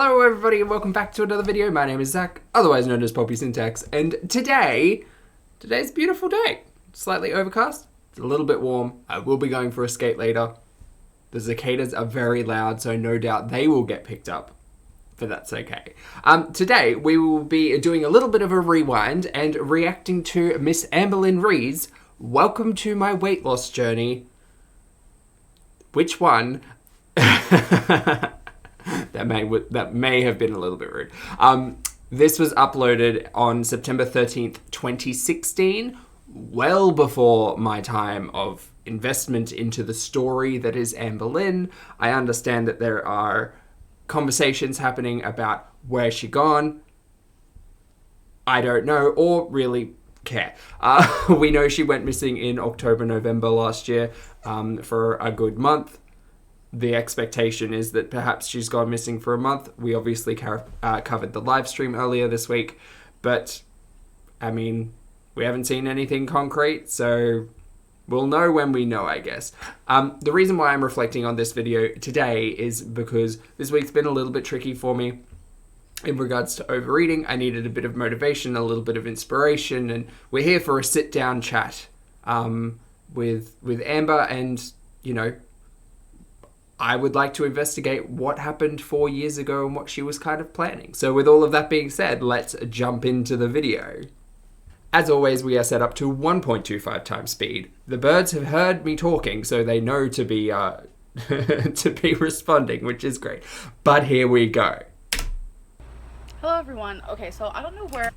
Hello everybody and welcome back to another video. My name is Zach, otherwise known as Poppy Syntax, and today's a beautiful day. Slightly overcast, it's a little bit warm. I will be going for a skate later. The cicadas are very loud, so no doubt they will get picked up, but that's okay. Today we will be doing a little bit of a rewind and reacting to Miss Amberlynn Reid's Welcome to My Weight Loss Journey. Which one? That may have been a little bit rude. This was uploaded on September 13th, 2016, well before my time of investment into the story that is Amberlynn. I understand that there are conversations happening about where's she gone. I don't know, or really care. We know she went missing in October, November last year for a good month. The expectation is that perhaps she's gone missing for a month. We obviously covered the live stream earlier this week, but I mean, we haven't seen anything concrete, so we'll know when we know, I guess. The reason why I'm reflecting on this video today is because this week's been a little bit tricky for me in regards to overeating. I needed a bit of motivation, a little bit of inspiration, and we're here for a sit-down chat with Amber, and, you know, I would like to investigate what happened 4 years ago and what she was kind of planning. So with all of that being said, let's jump into the video. As always, we are set up to 1.25 times speed. The birds have heard me talking, so they know to be to be responding, which is great. But here we go. Hello everyone. Okay, so I don't know where...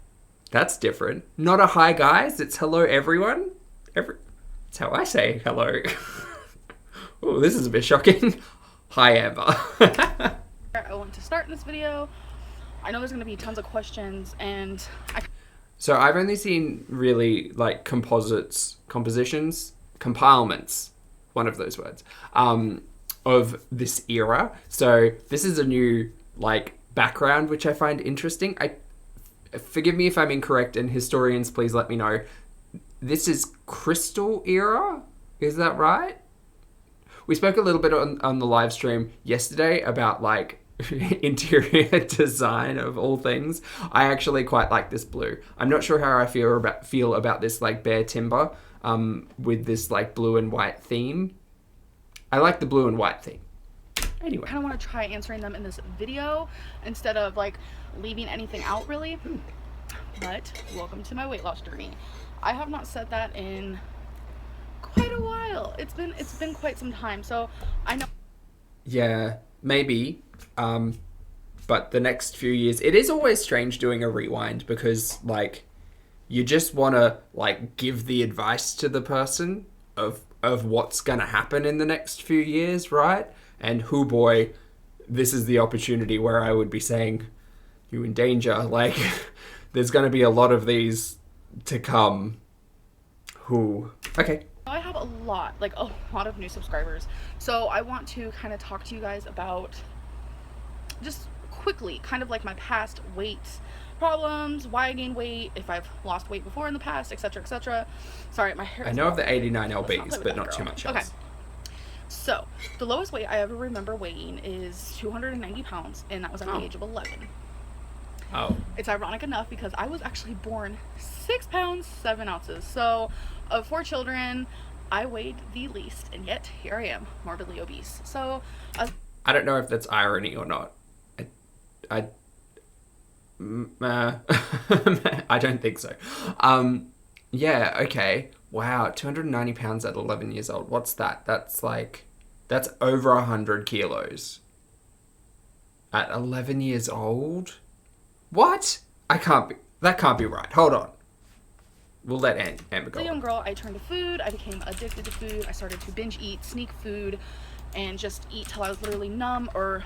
That's different. Not a hi guys, it's hello everyone. That's how I say hello. Oh, this is a bit shocking. Hi, Amber. I want to start in this video. I know there's going to be tons of questions, and So I've only seen really like compilements, one of those words, of this era. So this is a new like background, which I find interesting. Forgive me if I'm incorrect, and historians, please let me know. This is Crystal era, is that right? We spoke a little bit on the live stream yesterday about like interior design of all things. I actually quite like this blue. I'm not sure how I feel about this like bare timber with this like blue and white theme. I like the blue and white theme. Anyway, I kind of want to try answering them in this video instead of like leaving anything out really. But welcome to my weight loss journey. I have not said that in quite a while. It's been quite some time, so I know. Yeah, maybe. But the next few years, it is always strange doing a rewind because like you just want to like give the advice to the person of what's gonna happen in the next few years, right? And hoo boy, this is the opportunity where I would be saying, you in danger. Like there's gonna be a lot of these to come. Who? Okay. I have a lot of new subscribers, so I want to kind of talk to you guys about just quickly kind of like my past weight problems, why I gained weight, if I've lost weight before in the past, etc, etc. Sorry, my hair. I know of the 89 lbs, but not too much else. Okay. So the lowest weight I ever remember weighing is 290 pounds, and that was at the age of 11. Oh. It's ironic enough because I was actually born 6 pounds 7 ounces. So of 4 children, I weighed the least, and yet here I am, morbidly obese. So I don't know if that's irony or not. I don't think so. Yeah, okay. Wow, 290 pounds at 11 years old. What's that? That's over 100 kilos. At 11 years old? What? That can't be right. Hold on. We'll let Amber go. As a young girl, I turned to food. I became addicted to food. I started to binge eat, sneak food, and just eat till I was literally numb or...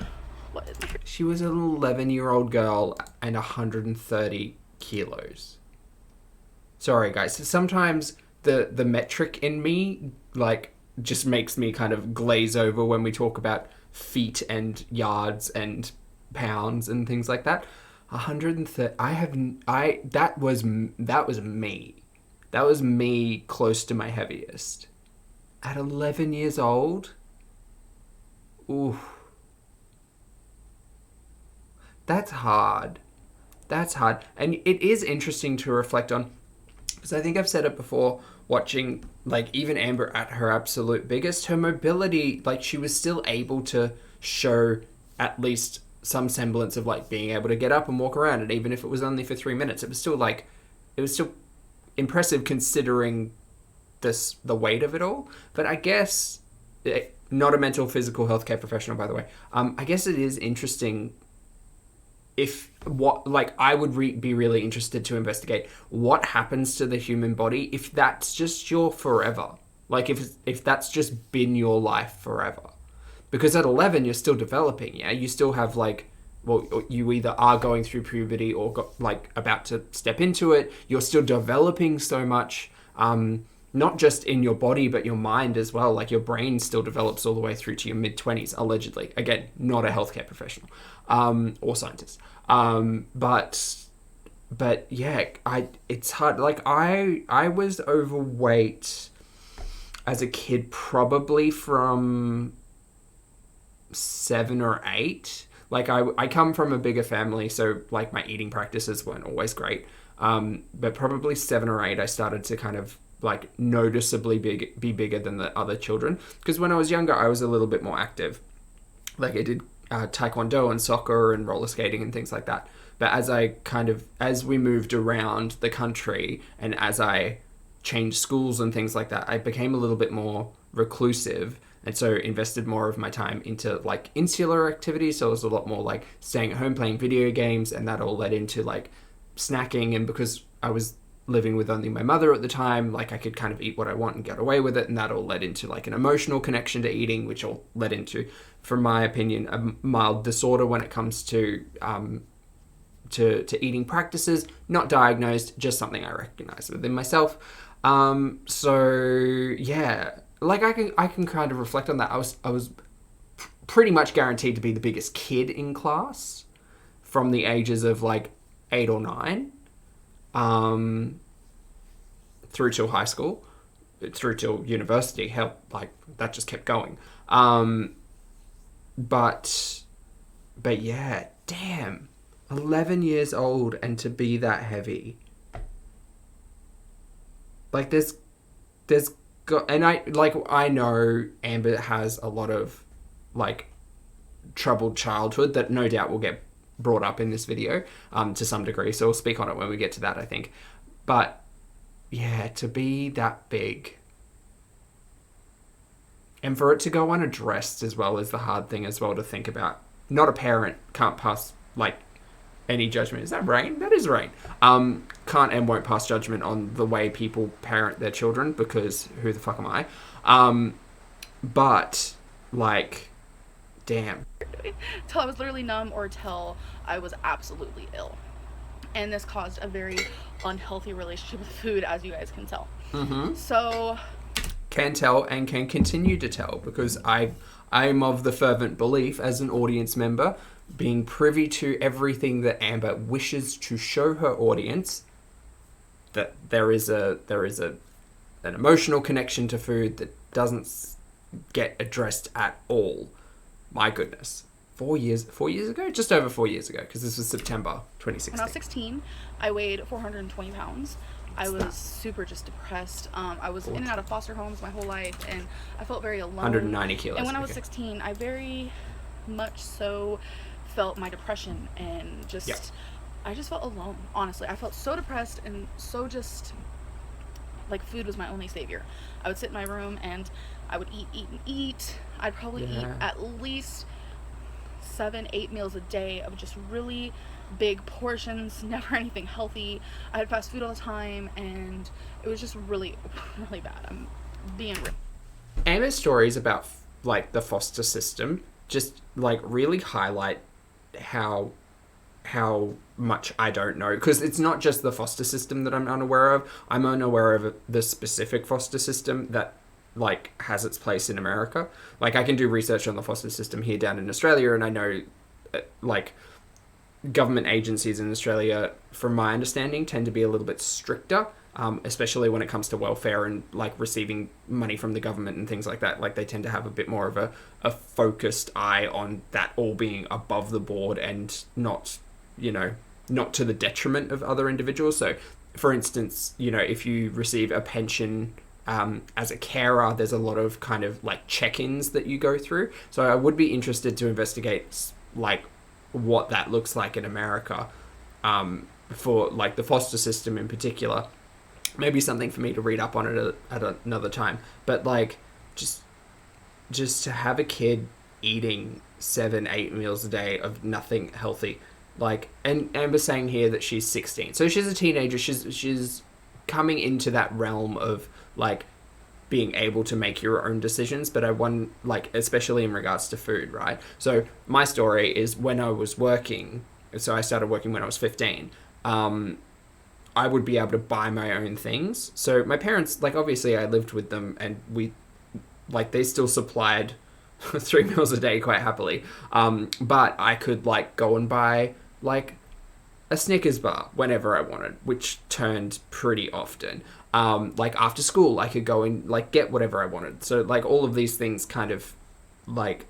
What is it? She was an 11-year-old girl and 130 kilos. Sorry, guys. Sometimes the metric in me, like, just makes me kind of glaze over when we talk about feet and yards and pounds and things like that. 130. That was me. That was me close to my heaviest. At 11 years old? Ooh. That's hard. That's hard. And it is interesting to reflect on, because I think I've said it before, watching, like, even Amber at her absolute biggest, her mobility, like, she was still able to show at least some semblance of, like, being able to get up and walk around. And even if it was only for 3 minutes, it was still, like, it was still impressive considering the weight of it all. But I guess, not a mental physical healthcare professional, by the way, I guess it is interesting if what, like, I would be really interested to investigate what happens to the human body if that's just your forever. Like, if that's just been your life forever. Because at 11, you're still developing, yeah? You still have, like, well, you either are going through puberty or like about to step into it. You're still developing so much, not just in your body, but your mind as well. Like, your brain still develops all the way through to your mid-20s, allegedly. Again, not a healthcare professional or scientist. But yeah, it's hard. Like, I was overweight as a kid, probably from 7 or 8. Like, I come from a bigger family, so, like, my eating practices weren't always great. But probably 7 or 8, I started to kind of, like, noticeably be bigger than the other children. Because when I was younger, I was a little bit more active. Like, I did taekwondo and soccer and roller skating and things like that. But as we moved around the country and as I changed schools and things like that, I became a little bit more reclusive, and so invested more of my time into, like, insular activities. So it was a lot more like staying at home playing video games, and that all led into, like, snacking. And because I was living with only my mother at the time, like, I could kind of eat what I want and get away with it, and that all led into, like, an emotional connection to eating, which all led into, from my opinion, a mild disorder when it comes to eating practices. Not diagnosed, just something I recognize within myself. So yeah, like, I can kind of reflect on that. I was pretty much guaranteed to be the biggest kid in class from the ages of, like, 8 or 9, through till high school, through till university. Hell, like, that just kept going. But yeah, damn, 11 years old and to be that heavy. Like, I know Amber has a lot of, like, troubled childhood that no doubt will get brought up in this video, to some degree. So we'll speak on it when we get to that, I think. But yeah, to be that big and for it to go unaddressed as well is the hard thing as well to think about. Not a parent can't pass, like, any judgment. Is that rain? That is rain. Can't and won't pass judgment on the way people parent their children, because who the fuck am I? But, like, damn. Till I was literally numb, or till I was absolutely ill. And this caused a very unhealthy relationship with food, as you guys can tell. Mm-hmm. So... Can tell and can continue to tell, because I'm of the fervent belief, as an audience member, being privy to everything that Amber wishes to show her audience, that there is an emotional connection to food that doesn't get addressed at all. My goodness. 4 years ago? Just over 4 years ago, because this was September 2016. When I was 16, I weighed 420 pounds. I was super just depressed. I was in and out of foster homes my whole life, and I felt very alone. 190 kilos. And when I was 16, I very much so felt my depression, and just, yep. I just felt alone, honestly. I felt so depressed and so just, like, food was my only savior. I would sit in my room and I would eat. I'd probably eat at least 7-8 meals a day of just really big portions, never anything healthy. I had fast food all the time, and it was just really, really bad. I'm being real. Amber's stories about, like, the foster system just, like, really highlight how much I don't know, because it's not just the foster system that I'm unaware of. I'm unaware of the specific foster system that, like, has its place in America. Like, I can do research on the foster system here down in Australia, and I know, like, government agencies in Australia, from my understanding, tend to be a little bit stricter especially when it comes to welfare and like receiving money from the government and things like that. Like they tend to have a bit more of a focused eye on that all being above the board and not, not to the detriment of other individuals. So, for instance, if you receive a pension as a carer, there's a lot of kind of like check-ins that you go through. So I would be interested to investigate like what that looks like in America, for like the foster system in particular. Maybe something for me to read up on it at another time. But like just to have a kid eating 7-8 meals a day of nothing healthy, like, and Amber's saying here that she's 16, so she's a teenager. She's coming into that realm of like being able to make your own decisions. But I want, like, especially in regards to food, right? So my story is when I was working. So I started working when I was 15. I would be able to buy my own things. So my parents, like, obviously I lived with them, and they still supplied 3 meals a day quite happily. But I could like go and buy like a Snickers bar whenever I wanted, which turned pretty often. Like after school, I could go and like get whatever I wanted. So like all of these things kind of like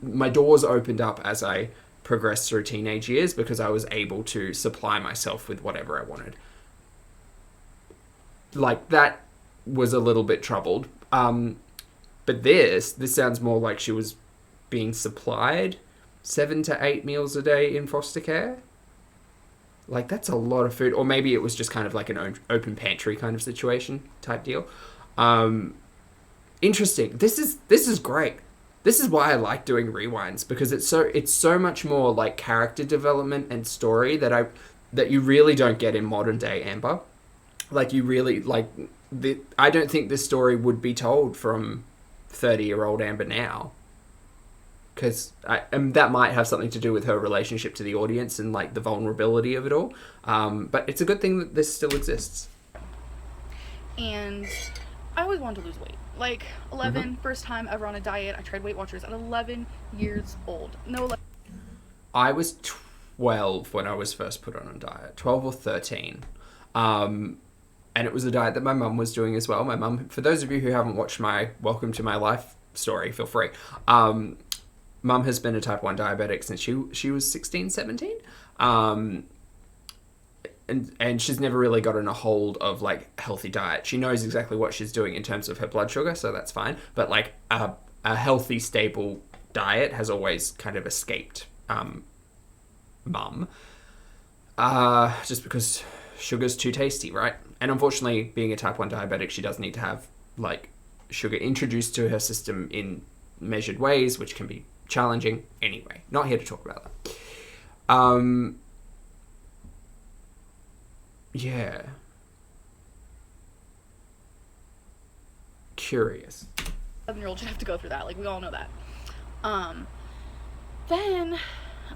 my doors opened up as I progressed through teenage years, because I was able to supply myself with whatever I wanted. Like that was a little bit troubled. But this sounds more like she was being supplied 7 to 8 meals a day in foster care. Like, that's a lot of food. Or maybe it was just kind of like an open pantry kind of situation type deal. Interesting. This is great. This is why I like doing rewinds, because it's so much more like character development and story that you really don't get in modern day Amber. Like, you really, like, I don't think this story would be told from 30-year-old Amber now. Because that might have something to do with her relationship to the audience and like the vulnerability of it all. But it's a good thing that this still exists. And I always wanted to lose weight. Like 11, first time ever on a diet. I tried Weight Watchers at 11 years old. I was 12 when I was first put on a diet. 12 or 13. And it was a diet that my mum was doing as well. My mum, for those of you who haven't watched my Welcome to My Life story, feel free. Mum has been a type 1 diabetic since she was 16, 17. And she's never really gotten a hold of like healthy diet. She knows exactly what she's doing in terms of her blood sugar, so that's fine. But like a healthy, stable diet has always kind of escaped Mum. Just because sugar's too tasty, right? And unfortunately, being a type 1 diabetic, she does need to have like sugar introduced to her system in measured ways, which can be challenging. Anyway, not here to talk about that. Yeah. Curious. 11-year-old should have to go through that. Like, we all know that. Then,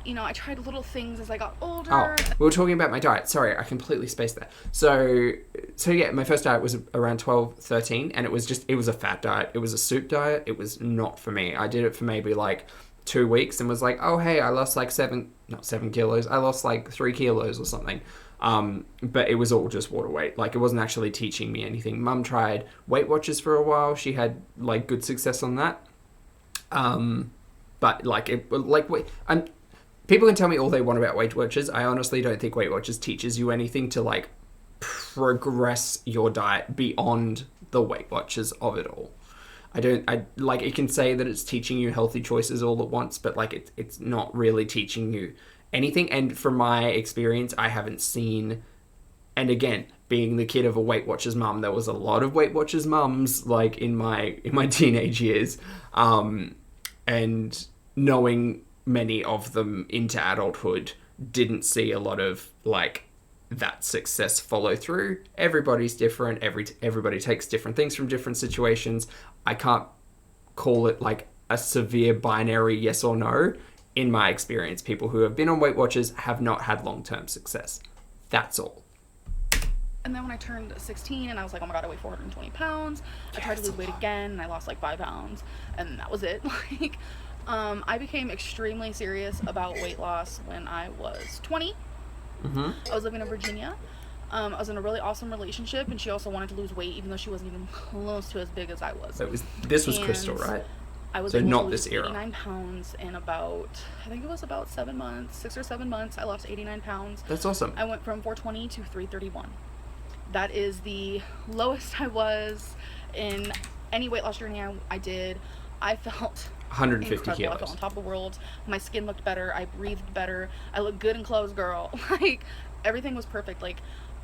I tried little things as I got older. Oh, we were talking about my diet. Sorry, I completely spaced that. So yeah, my first diet was around 12, 13, and it was a fat diet. It was a soup diet. It was not for me. I did it for maybe like 2 weeks and was like, oh, hey, I lost like 7 kilos. I lost like 3 kilos or something. But it was all just water weight. Like, it wasn't actually teaching me anything. Mum tried Weight Watchers for a while. She had like good success on that. But people can tell me all they want about Weight Watchers. I honestly don't think Weight Watchers teaches you anything to like progress your diet beyond the Weight Watchers of it all. It can say that it's teaching you healthy choices all at once, but like it's not really teaching you anything. And from my experience, I haven't seen, and again, being the kid of a Weight Watchers mum, there was a lot of Weight Watchers mums like in my teenage years, and knowing many of them into adulthood, didn't see a lot of like that success follow through. Everybody's different. Everybody takes different things from different situations. I can't call it like a severe binary yes or no. In my experience, people who have been on Weight Watchers have not had long-term success. That's all. And then when I turned 16 and I was like, oh my god, I weigh 420 pounds. I tried to lose weight again and I lost like 5 pounds. And that was it. Like, I became extremely serious about weight loss when I was 20. I was living in Virginia. I was in a really awesome relationship, and she also wanted to lose weight, even though she wasn't even close to as big as I was. This was Crystal, And right? I was So able to not lose this era. 89 pounds in about, I think it was about 7 months, 6 or 7 months. I lost 89 pounds. That's awesome. I went from 420 to 331. That is the lowest I was in any weight loss journey I did. I felt 150 incredible. I felt kilos. on top of the world. My skin looked better. I breathed better. I looked good in clothes, girl. Like, everything was perfect. Like,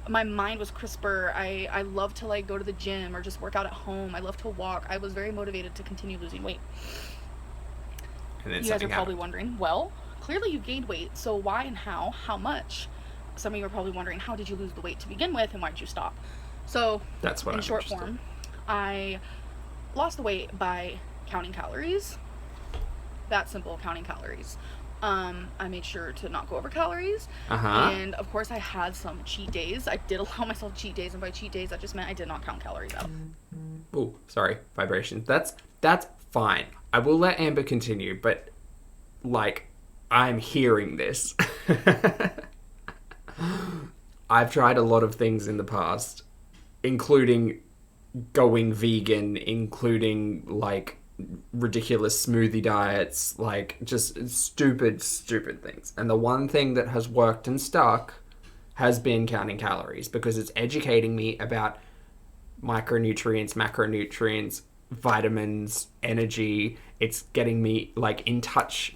my mind was crisper. I love to like go to the gym or just work out at home. I love to walk. I was very motivated to continue losing weight. And then You guys are something probably happened. wondering, well, clearly you gained weight, so why and how? How much? Some of you are probably wondering, how did you lose the weight to begin with, and why did you stop? So, That's what in I'm short interested. form, I lost the weight by counting calories. That simple, counting calories. I made sure to not go over calories. Uh-huh. And of course, I had some cheat days. I did allow myself cheat days, and by cheat days, that just meant I did not count calories out. Oh, sorry, vibrations. That's fine. I will let Amber continue, but like I'm hearing this. I've tried a lot of things in the past, including going vegan, including like ridiculous smoothie diets, like just stupid things. And the one thing that has worked and stuck has been counting calories because it's educating me about micronutrients, macronutrients, vitamins, energy. It's getting me like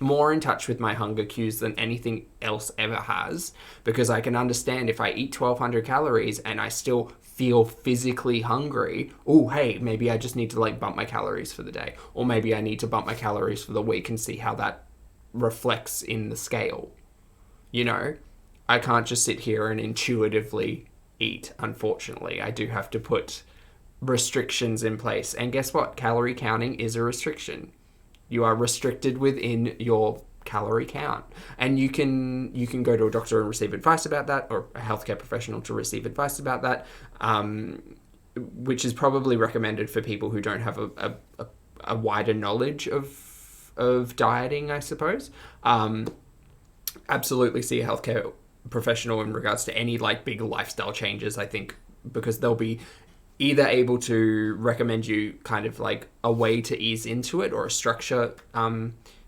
more in touch with my hunger cues than anything else ever has because I can understand if I eat 1200 calories and I still feel physically hungry, oh, hey, maybe I just need to like bump my calories for the day, or maybe I need to bump my calories for the week and see how that reflects in the scale. You know, I can't just sit here and intuitively eat, unfortunately. I do have to put restrictions in place. And guess what? Calorie counting is a restriction. You are restricted within your calorie count. And you can go to a doctor and receive advice about that, or a healthcare professional to receive advice about that, which is probably recommended for people who don't have a wider knowledge of dieting, I suppose. Absolutely see a healthcare professional in regards to any like big lifestyle changes, I think, because they'll be either able to recommend you kind of like a way to ease into it or a structure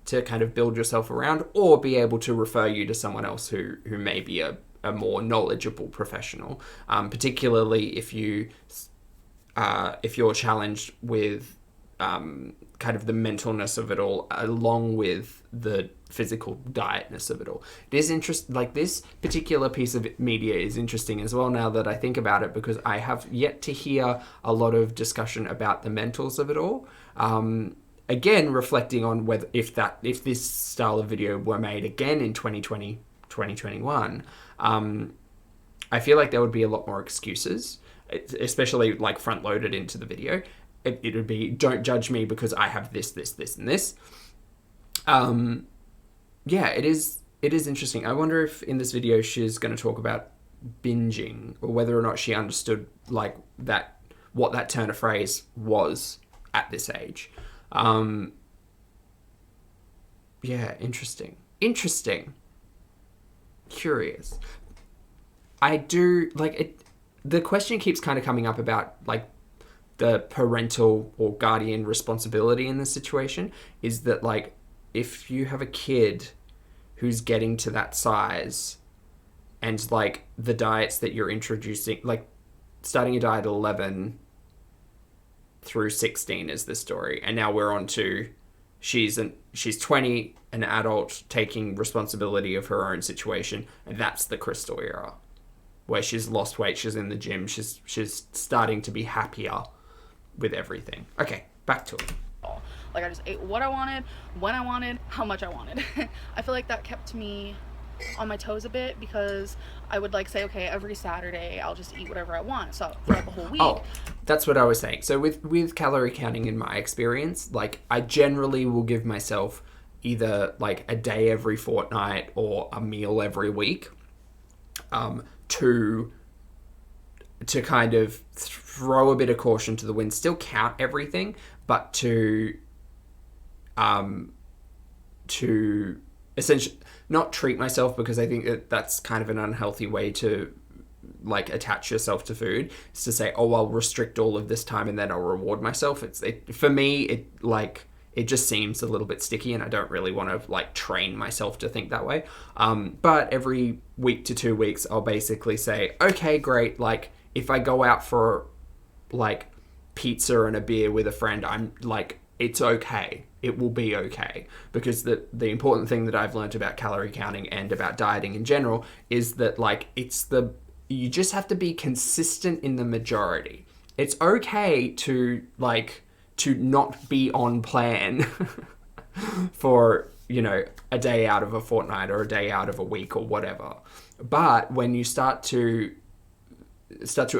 to kind of build yourself around, or be able to refer you to someone else who may be a more knowledgeable professional, particularly if you're challenged with kind of the mentalness of it all, along with the physical dietness of it all. It is interesting. Like this particular piece of media is interesting as well. Now that I think about it, because I have yet to hear a lot of discussion about the mentals of it all. Again, reflecting on whether if this style of video were made again in 2020, 2021, I feel like there would be a lot more excuses, especially like front loaded into the video. It would be, don't judge me because I have this, and this. Yeah, it is interesting. I wonder if in this video she's going to talk about binging, or whether or not she understood like that, what that turn of phrase was at this age. Yeah, interesting. Curious. I do like it. The question keeps kind of coming up about like the parental or guardian responsibility in this situation. Is that like, if you have a kid who's getting to that size, and like the diets that you're introducing, like starting a diet at 11 through 16 is the story, and now we're on to she's 20, an adult taking responsibility of her own situation, and that's the Crystal era, where she's lost weight, she's in the gym, she's starting to be happier with everything. Okay, back to it. Like, I just ate what I wanted, when I wanted, how much I wanted. I feel like that kept me on my toes a bit, because I would like say, okay, every Saturday I'll just eat whatever I want, so throughout the whole week. Oh, that's what I was saying. So with calorie counting, in my experience, like I generally will give myself either like a day every fortnight or a meal every week, to kind of throw a bit of caution to the wind, still count everything, but to essentially not treat myself, because I think that that's kind of an unhealthy way to like attach yourself to food is to say, oh, I'll restrict all of this time and then I'll reward myself. For me, it just seems a little bit sticky, and I don't really want to like train myself to think that way. But every week to 2 weeks, I'll basically say, okay, great. Like if I go out for like pizza and a beer with a friend, I'm like, it's okay. It will be okay. Because the important thing that I've learned about calorie counting and about dieting in general is that like you just have to be consistent in the majority. It's okay to not be on plan for, a day out of a fortnight or a day out of a week or whatever. But when you start to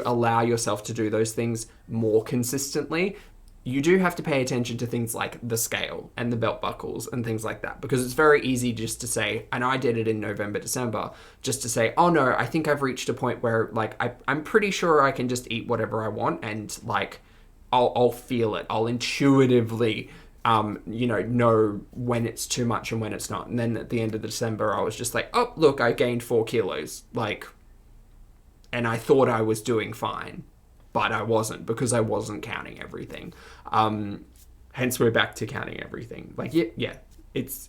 allow yourself to do those things more consistently, you do have to pay attention to things like the scale and the belt buckles and things like that, because it's very easy just to say, and I did it in November, December, just to say, oh no, I think I've reached a point where like I'm pretty sure I can just eat whatever I want, and like I'll feel it. I'll intuitively know when it's too much and when it's not. And then at the end of December, I was just like, oh look, I gained 4 kilos, and I thought I was doing fine. But I wasn't, because I wasn't counting everything. Hence, we're back to counting everything. Like, yeah, it's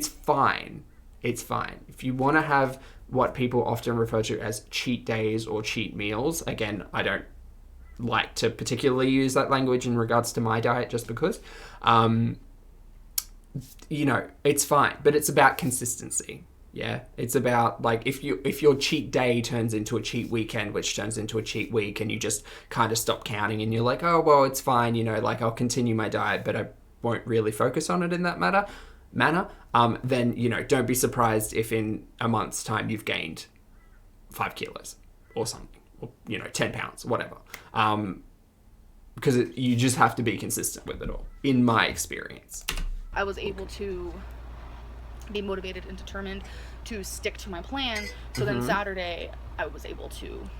fine. It's fine. If you want to have what people often refer to as cheat days or cheat meals, again, I don't like to particularly use that language in regards to my diet just because, it's fine. But it's about consistency. Yeah, it's about like if your cheat day turns into a cheat weekend, which turns into a cheat week, and you just kind of stop counting and you're like, oh, well, it's fine, like I'll continue my diet, but I won't really focus on it in that manner, then, don't be surprised if in a month's time you've gained 5 kilos or something, or, 10 pounds, whatever. Because you just have to be consistent with it all, in my experience. I was able to be motivated and determined to stick to my plan. So then Saturday, I was able to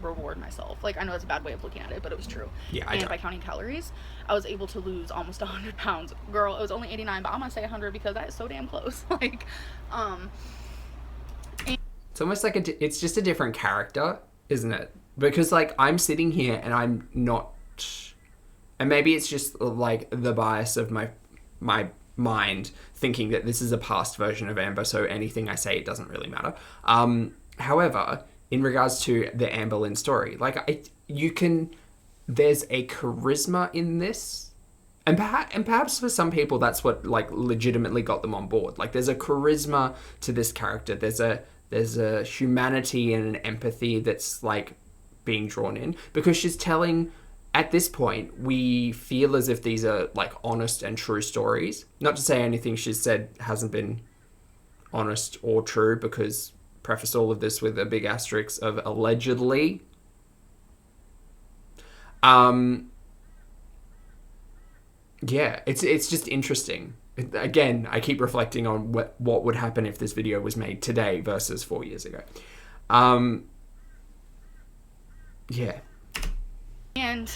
reward myself. Like, I know that's a bad way of looking at it, but it was true. Yeah, and by counting calories, I was able to lose almost 100 pounds. Girl, it was only 89, but I'm gonna say 100 because that is so damn close. Like, it's almost like it's just a different character, isn't it? Because like I'm sitting here and I'm not, and maybe it's just like the bias of my mind thinking that this is a past version of Amber, so anything I say, it doesn't really matter. However, in regards to the Amber Lynn story, like there's a charisma in this, and perhaps for some people that's what like legitimately got them on board. Like there's a charisma to this character. There's a humanity and an empathy that's like being drawn in, because she's telling. At this point, we feel as if these are like honest and true stories. Not to say anything she's said hasn't been honest or true, because preface all of this with a big asterisk of allegedly. Yeah, it's just interesting. Again, I keep reflecting on what would happen if this video was made today versus 4 years ago. Yeah. And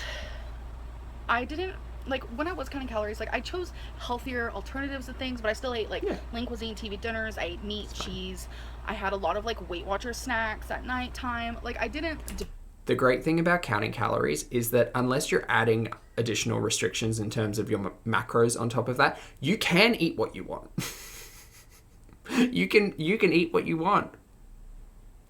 I didn't, like, when I was counting calories, like, I chose healthier alternatives to things, but I still ate, like, lean cuisine, TV dinners. I ate meat, cheese. I had a lot of, like, Weight Watchers snacks at nighttime. Like, I didn't... The great thing about counting calories is that unless you're adding additional restrictions in terms of your macros on top of that, you can eat what you want. You can eat what you want.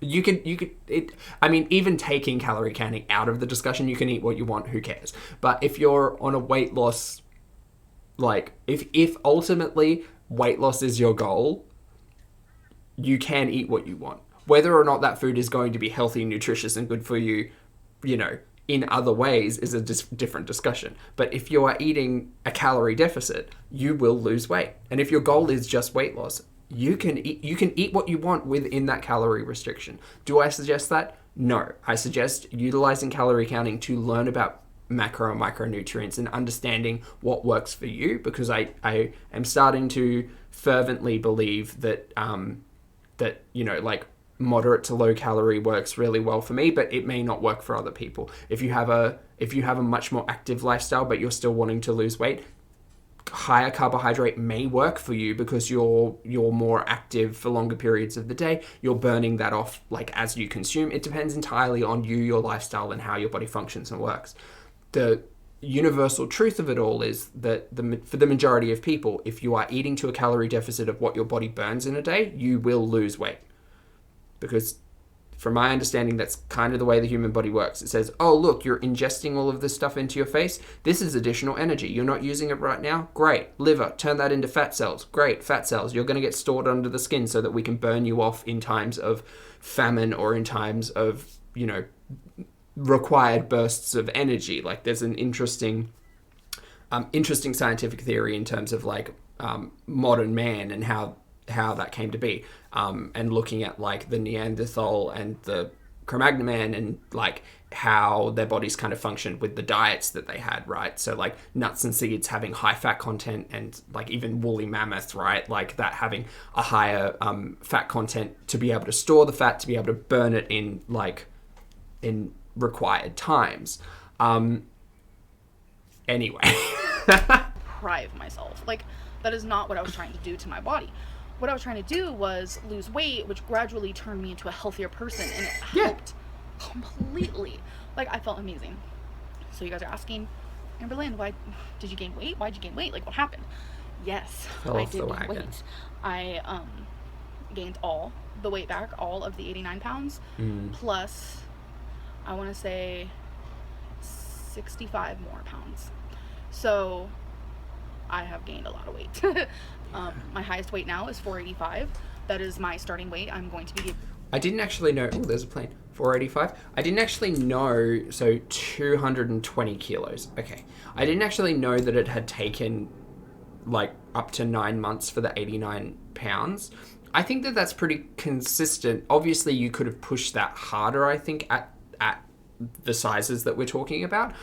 Even taking calorie counting out of the discussion, you can eat what you want, who cares? But if you're on a weight loss, like, if ultimately weight loss is your goal, you can eat what you want. Whether or not that food is going to be healthy, nutritious, and good for you, in other ways is a different discussion. But if you are eating a calorie deficit, you will lose weight. And if your goal is just weight loss, you can eat what you want within that calorie restriction. Do I suggest that? No. I suggest utilizing calorie counting to learn about macro and micronutrients and understanding what works for you, because I am starting to fervently believe that like moderate to low calorie works really well for me, but it may not work for other people. If you have a much more active lifestyle but you're still wanting to lose weight, higher carbohydrate may work for you because you're more active for longer periods of the day. You're burning that off like as you consume. It depends entirely on you, your lifestyle, and how your body functions and works. The universal truth of it all is that for the majority of people, if you are eating to a calorie deficit of what your body burns in a day, you will lose weight. Because from my understanding, that's kind of the way the human body works. It says, oh, look, you're ingesting all of this stuff into your face. This is additional energy. You're not using it right now? Great. Liver, turn that into fat cells. Great. Fat cells. You're going to get stored under the skin so that we can burn you off in times of famine or in times of, required bursts of energy. Like there's an interesting scientific theory in terms of like modern man and how that came to be, and looking at like the Neanderthal and the Cro-Magnon man and like how their bodies kind of functioned with the diets that they had, right? So like nuts and seeds having high fat content, and like even woolly mammoths, right? Like that having a higher fat content to be able to store the fat, to be able to burn it in required times. Anyway. Deprive myself. Like, that is not what I was trying to do to my body. What I was trying to do was lose weight, which gradually turned me into a healthier person, and it helped completely. Like, I felt amazing. So you guys are asking, Amberlynn, why did you gain weight? Why'd you gain weight? Like, what happened? Yes, I did gain weight. I gained all the weight back, all of the 89 pounds, plus, I want to say 65 more pounds. So I have gained a lot of weight. My highest weight now is 485. That is my starting weight. I'm going to be... I didn't actually know... Oh, there's a plane. 485. I didn't actually know... So 220 kilos. Okay. I didn't actually know that it had taken like up to 9 months for the 89 pounds. I think that that's pretty consistent. Obviously, you could have pushed that harder, I think, at the sizes that we're talking about.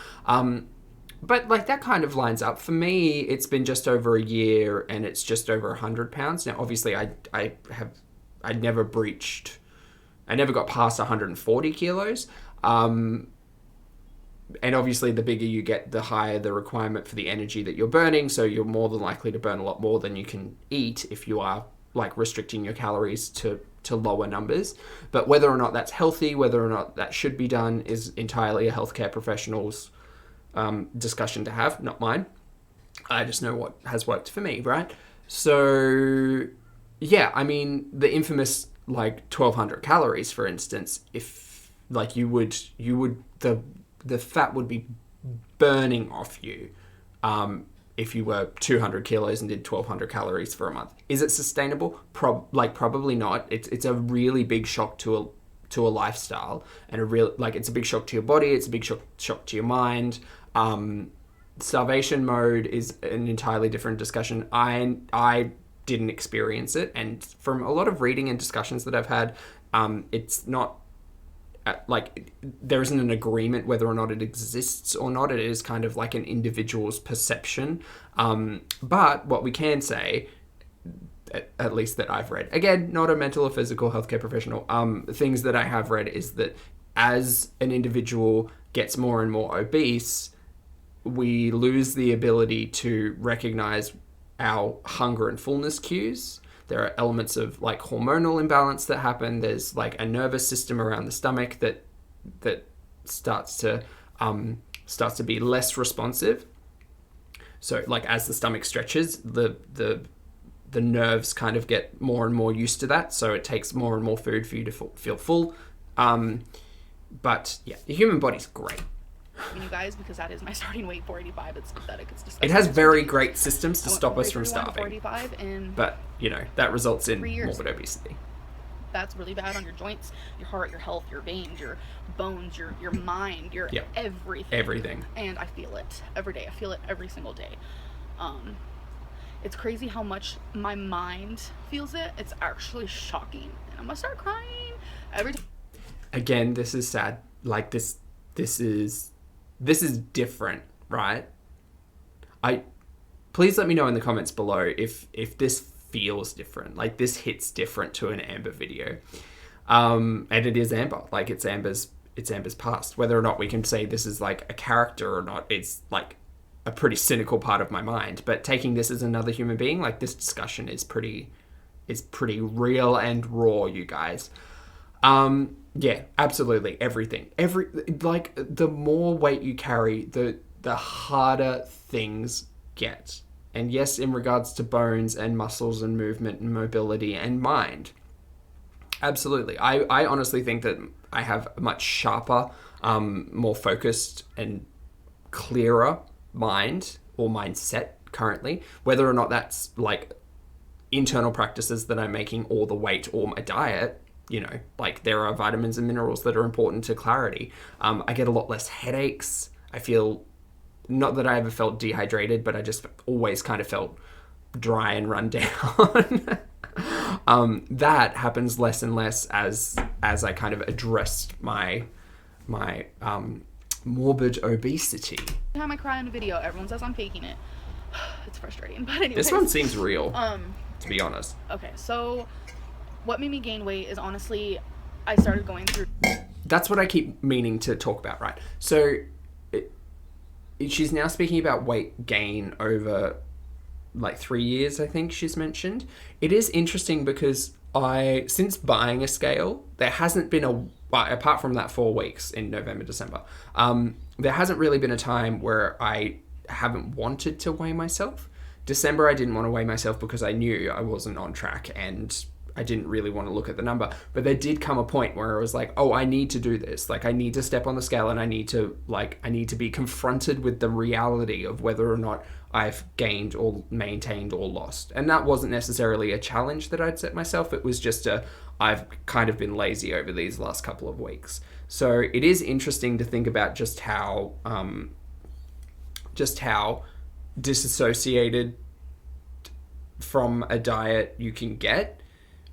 But like that kind of lines up. For me, it's been just over a year and it's just over 100 pounds. Now, obviously, I never got past 140 kilos. And obviously, the bigger you get, the higher the requirement for the energy that you're burning. So you're more than likely to burn a lot more than you can eat if you are like restricting your calories to lower numbers. But whether or not that's healthy, whether or not that should be done is entirely a healthcare professional's discussion to have, not mine. I just know what has worked for me, right? So yeah, I mean, the infamous like 1200 calories, for instance, if like you would the fat would be burning off you if you were 200 kilos and did 1200 calories for a month. Is it sustainable? Probably not. It's a really big shock to a lifestyle, and it's a big shock to your body. It's a big shock to your mind. Starvation mode is an entirely different discussion. I didn't experience it, and from a lot of reading and discussions that I've had, it's not there isn't an agreement whether or not it exists or not. It is kind of like an individual's perception. But what we can say, at least that I've read, again, not a mental or physical healthcare professional, things that I have read is that as an individual gets more and more obese, we lose the ability to recognize our hunger and fullness cues. There are elements of like hormonal imbalance that happen. There's like a nervous system around the stomach that starts to be less responsive. So like as the stomach stretches, the nerves kind of get more and more used to that. So it takes more and more food for you to feel full. But yeah, the human body's great. You guys, because that is my starting weight, 485. It's pathetic. It's disgusting. It has very great systems to stop us from starving. 485 and but that results in morbid obesity. That's really bad on your joints, your heart, your health, your veins, your bones, your mind, your everything. Everything. And I feel it every day. I feel it every single day. It's crazy how much my mind feels it. It's actually shocking, and I'm gonna start crying every time. Again, this is sad. Like this is different, right? Please let me know in the comments below if this feels different. Like this hits different to an Amber video. And it is Amber. Like it's Amber's past. Whether or not we can say this is like a character or not, it's like a pretty cynical part of my mind. But taking this as another human being, like, this discussion is pretty real and raw, you guys. Yeah, absolutely. Everything. Like, the more weight you carry, the harder things get. And yes, in regards to bones and muscles and movement and mobility and mind. Absolutely. I honestly think that I have a much sharper, more focused and clearer mind or mindset currently. Whether or not that's like internal practices that I'm making or the weight or my diet, you know, like there are vitamins and minerals that are important to clarity. I get a lot less headaches. I feel, not that I ever felt dehydrated, but I just always kind of felt dry and run down. That happens less and less as I kind of addressed my morbid obesity. Every time I cry in a video, everyone says I'm faking it. It's frustrating, but anyway. This one seems real, to be honest. Okay, so what made me gain weight is honestly, I started going through... That's what I keep meaning to talk about, right? So she's now speaking about weight gain over like 3 years, I think she's mentioned. It is interesting because since buying a scale, there hasn't been apart from that 4 weeks in November, December, there hasn't really been a time where I haven't wanted to weigh myself. December, I didn't want to weigh myself because I knew I wasn't on track and I didn't really want to look at the number. But there did come a point where I was like, oh, I need to do this. Like, I need to step on the scale and I need to be confronted with the reality of whether or not I've gained or maintained or lost. And that wasn't necessarily a challenge that I'd set myself. It was just I've kind of been lazy over these last couple of weeks. So it is interesting to think about just how disassociated from a diet you can get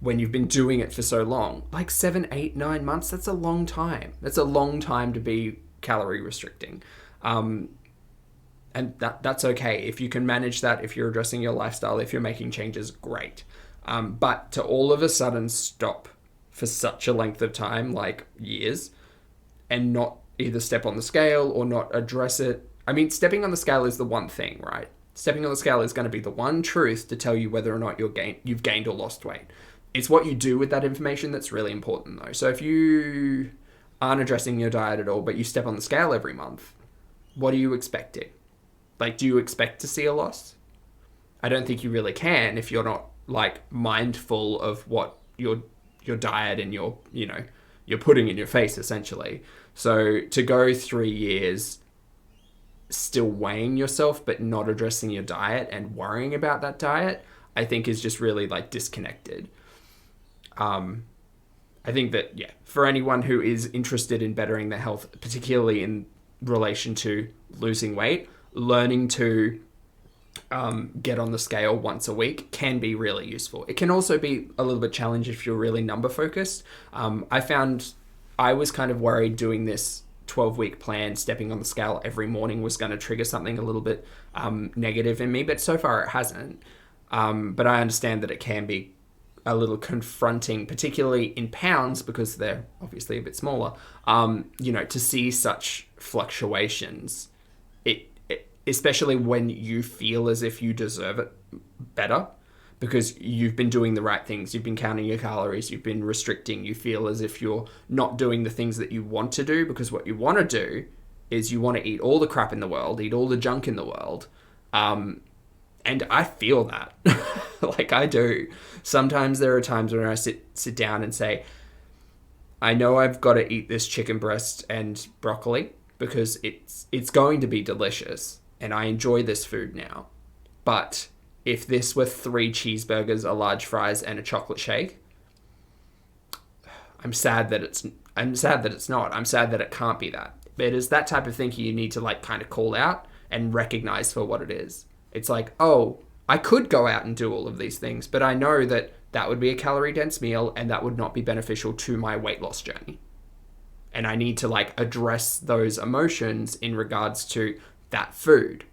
when you've been doing it for so long. Like 7, 8, 9 months, that's a long time. That's a long time to be calorie restricting. And that's okay. If you can manage that, if you're addressing your lifestyle, if you're making changes, great. But to all of a sudden stop for such a length of time, like years, and not either step on the scale or not address it. I mean, stepping on the scale is the one thing, right? Stepping on the scale is going to be the one truth to tell you whether or not you've gained or lost weight. It's what you do with that information that's really important, though. So if you aren't addressing your diet at all, but you step on the scale every month, what are you expecting? Like, do you expect to see a loss? I don't think you really can if you're not, like, mindful of what your diet and you're putting in your face, essentially. So to go 3 years still weighing yourself but not addressing your diet and worrying about that diet, I think is just really, like, disconnected. I think that, yeah, for anyone who is interested in bettering their health, particularly in relation to losing weight, learning to get on the scale once a week can be really useful. It can also be a little bit challenging if you're really number focused. I found I was kind of worried doing this 12-week plan, stepping on the scale every morning was going to trigger something a little bit negative in me, but so far it hasn't. But I understand that it can be a little confronting, particularly in pounds, because they're obviously a bit smaller, to see such fluctuations, especially when you feel as if you deserve it better, because you've been doing the right things, you've been counting your calories, you've been restricting, you feel as if you're not doing the things that you want to do, because what you want to do is you want to eat all the crap in the world, eat all the junk in the world, and I feel that. Like, I do. Sometimes there are times when I sit down and say, I know I've got to eat this chicken breast and broccoli because it's going to be delicious and I enjoy this food now. But if this were 3 cheeseburgers, a large fries, and a chocolate shake, I'm sad that it's not. I'm sad that it can't be that. But it is that type of thinking you need to, like, kind of call out and recognize for what it is. It's like, oh, I could go out and do all of these things, but I know that that would be a calorie-dense meal and that would not be beneficial to my weight loss journey. And I need to, like, address those emotions in regards to that food.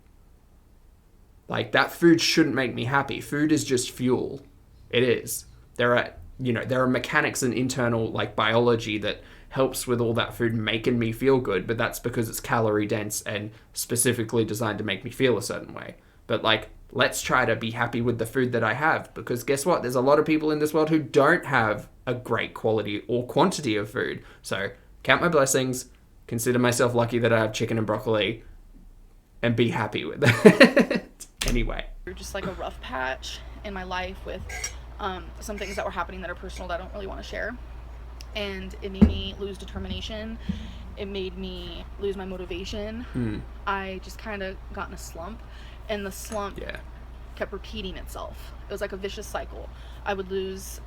Like, that food shouldn't make me happy. Food is just fuel. It is. There are mechanics and internal, like, biology that helps with all that food making me feel good, but that's because it's calorie dense and specifically designed to make me feel a certain way. But like, let's try to be happy with the food that I have, because guess what? There's a lot of people in this world who don't have a great quality or quantity of food. So count my blessings, consider myself lucky that I have chicken and broccoli, and be happy with it. Anyway. Just like a rough patch in my life with some things that were happening that are personal that I don't really want to share. And it made me lose determination. It made me lose my motivation. I just kind of got in a slump. And the slump kept repeating itself. It was like a vicious cycle. I would lose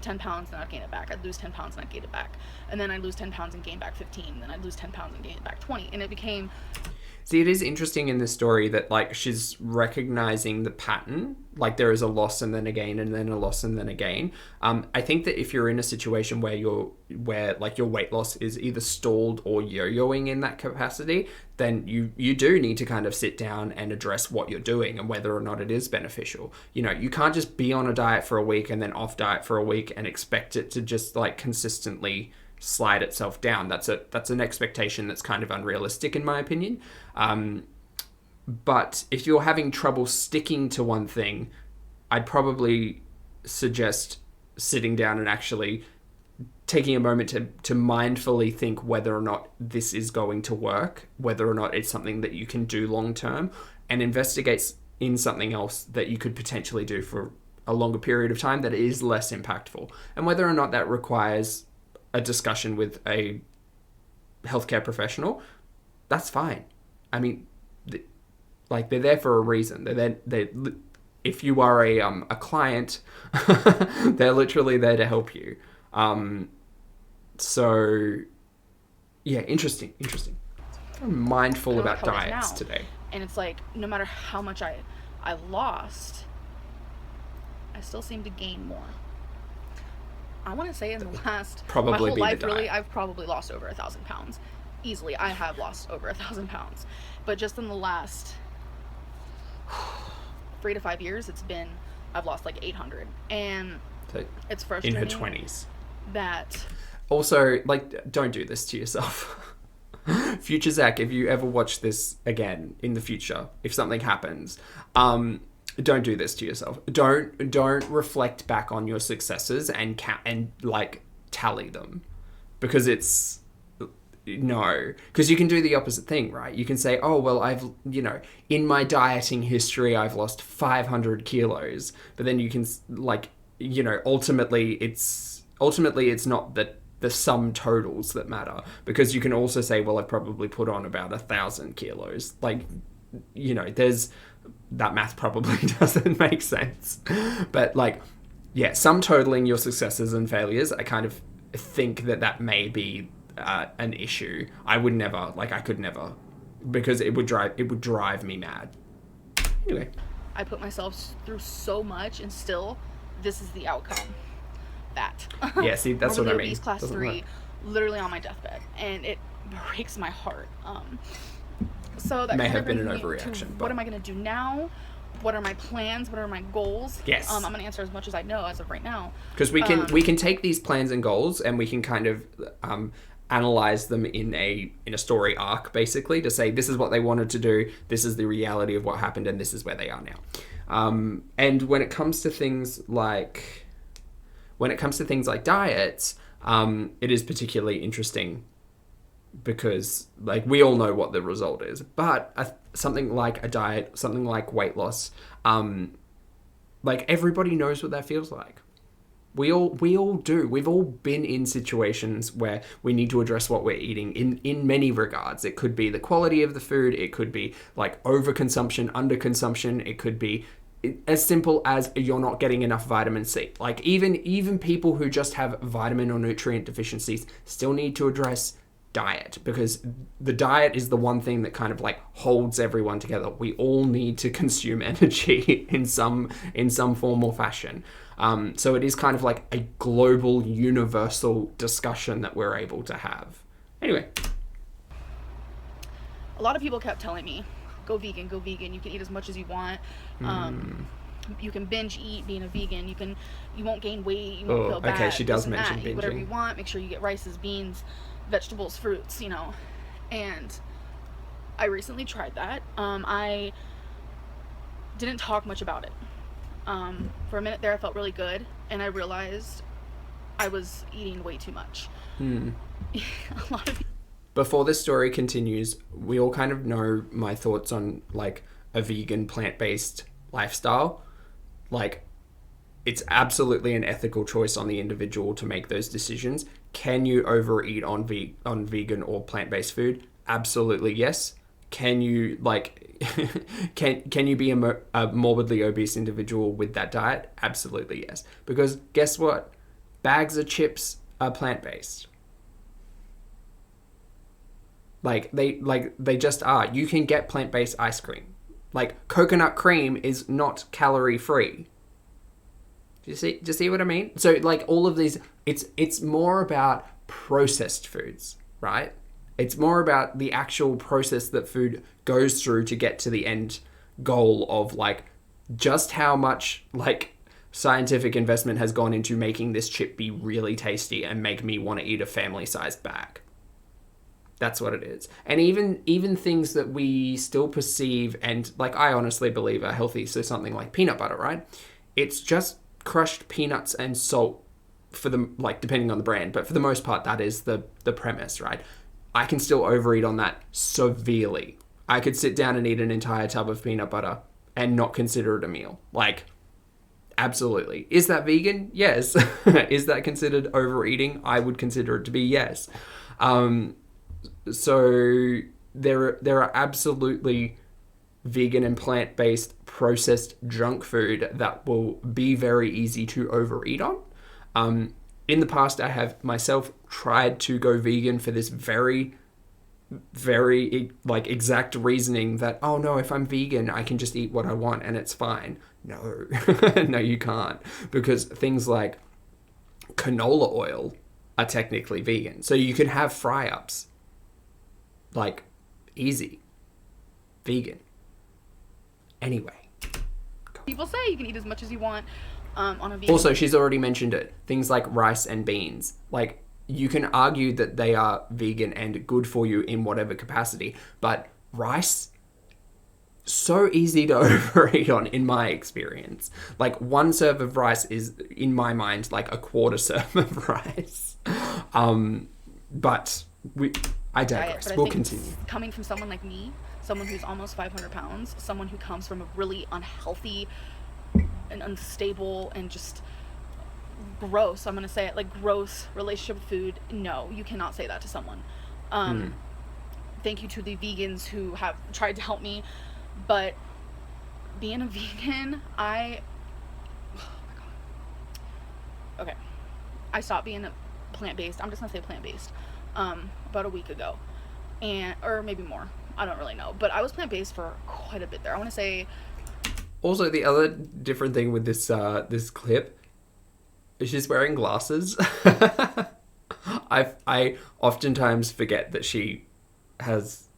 10 pounds and I'd gain it back. I'd lose 10 pounds and I'd gain it back. And then I'd lose 10 pounds and gain back 15. Then I'd lose 10 pounds and gain it back 20. And it became... See, it is interesting in this story that, like, she's recognizing the pattern. Like, there is a loss and then a gain and then a loss and then a gain. I think that if you're in a situation where your weight loss is either stalled or yo-yoing in that capacity, then you do need to kind of sit down and address what you're doing and whether or not it is beneficial. You know, you can't just be on a diet for a week and then off diet for a week and expect it to just, like, consistently slide itself down. That's an expectation that's kind of unrealistic in my opinion. But if you're having trouble sticking to one thing, I'd probably suggest sitting down and actually taking a moment to mindfully think whether or not this is going to work, whether or not it's something that you can do long term, and investigate in something else that you could potentially do for a longer period of time that is less impactful, and whether or not that requires a discussion with a healthcare professional. That's fine. I mean, they're there for a reason. They if you are a client, they're literally there to help you. So yeah, interesting. I'm mindful about diets today. And it's like, no matter how much I lost, I still seem to gain more. I want to say in the last, probably my whole be life, the really, diet. I've probably lost over 1,000 pounds. Easily, I have lost over 1,000 pounds. But just in the last 3 to 5 years, I've lost like 800. And So it's frustrating. in her 20s. That... Also, like, don't do this to yourself. Future Zach, if you ever watch this again in the future, if something happens, don't do this to yourself. Don't reflect back on your successes and like tally them, because because you can do the opposite thing, right? You can say, oh, well, in my dieting history, I've lost 500 kilos, but then you can ultimately it's not that the sum totals that matter, because you can also say, well, I've probably put on about 1,000 kilos. Like, there's that math probably doesn't make sense. But sum totaling your successes and failures, I kind of think that may be an issue. I could never, because it would drive me mad. Anyway, I put myself through so much, and still, this is the outcome. That. Yeah, see, that's what I mean. Obese class 3, literally on my deathbed, and it breaks my heart. So that may kind have of been an brings me overreaction. to But what am I going to do now? What are my plans? What are my goals? Yes. I'm going to answer as much as I know as of right now. Because we can take these plans and goals, and we can kind of analyze them in a story arc, basically, to say this is what they wanted to do, this is the reality of what happened, and this is where they are now. And when it comes to things like diets, it is particularly interesting because, like, we all know what the result is, but something like a diet, something like weight loss, everybody knows what that feels like. We all do. We've all been in situations where we need to address what we're eating in many regards. It could be the quality of the food. It could be like overconsumption, underconsumption. It could be as simple as you're not getting enough vitamin C. Like, even people who just have vitamin or nutrient deficiencies still need to address diet, because the diet is the one thing that kind of like holds everyone together. We all need to consume energy in some form or fashion. So it is kind of like a global, universal discussion that we're able to have. Anyway. A lot of people kept telling me, go vegan, you can eat as much as you want. You can binge eat being a vegan. You won't gain weight. You won't feel bad. Okay, she does this and mention that. binging. Eat whatever you want. Make sure you get rices, beans, vegetables, fruits. And I recently tried that. I didn't talk much about it. For a minute there, I felt really good, and I realized I was eating way too much. A lot of. Before this story continues, we all kind of know my thoughts on like a vegan plant-based lifestyle. Like, it's absolutely an ethical choice on the individual to make those decisions. Can you overeat on vegan or plant-based food? Absolutely yes. Can you can you be a morbidly obese individual with that diet? Absolutely yes. Because guess what? Bags of chips are plant-based. They just are. You can get plant-based ice cream. Like, coconut cream is not calorie-free. Do you see what I mean? So, like, all of these, it's more about processed foods, right? It's more about the actual process that food goes through to get to the end goal of, like, just how much, like, scientific investment has gone into making this chip be really tasty and make me want to eat a family-sized bag. That's what it is. And even things that we still perceive and, like, I honestly believe are healthy, so something like peanut butter, right? It's just crushed peanuts and salt for the, like, depending on the brand, but for the most part, that is the premise, right? I can still overeat on that severely. I could sit down and eat an entire tub of peanut butter and not consider it a meal. Like, absolutely. Is that vegan? Yes. Is that considered overeating? I would consider it to be yes. So there are absolutely vegan and plant-based processed junk food that will be very easy to overeat on. In the past, I have myself tried to go vegan for this very, very, like, exact reasoning that, oh no, if I'm vegan, I can just eat what I want and it's fine. No, no, you can't. Because things like canola oil are technically vegan. So you can have fry-ups. Like, easy. Vegan. Anyway. People say you can eat as much as you want on a vegan. Also, she's already mentioned it. Things like rice and beans. Like, you can argue that they are vegan and good for you in whatever capacity. But rice, so easy to overeat on, in my experience. Like, one serve of rice is, in my mind, like a quarter serve of rice. But I digress. We'll continue. Coming from someone like me, someone who's almost 500 pounds, someone who comes from a really unhealthy and unstable and just gross, I'm going to say it, like, gross relationship with food, no, you cannot say that to someone. Thank you to the vegans who have tried to help me, but being a vegan, oh my God. Okay. I stopped being a plant-based, I'm just going to say plant-based, about a week ago, or maybe more, I don't really know, but I was plant-based for quite a bit there. I want to say. Also, the other different thing with this clip is she's wearing glasses. I oftentimes forget that she has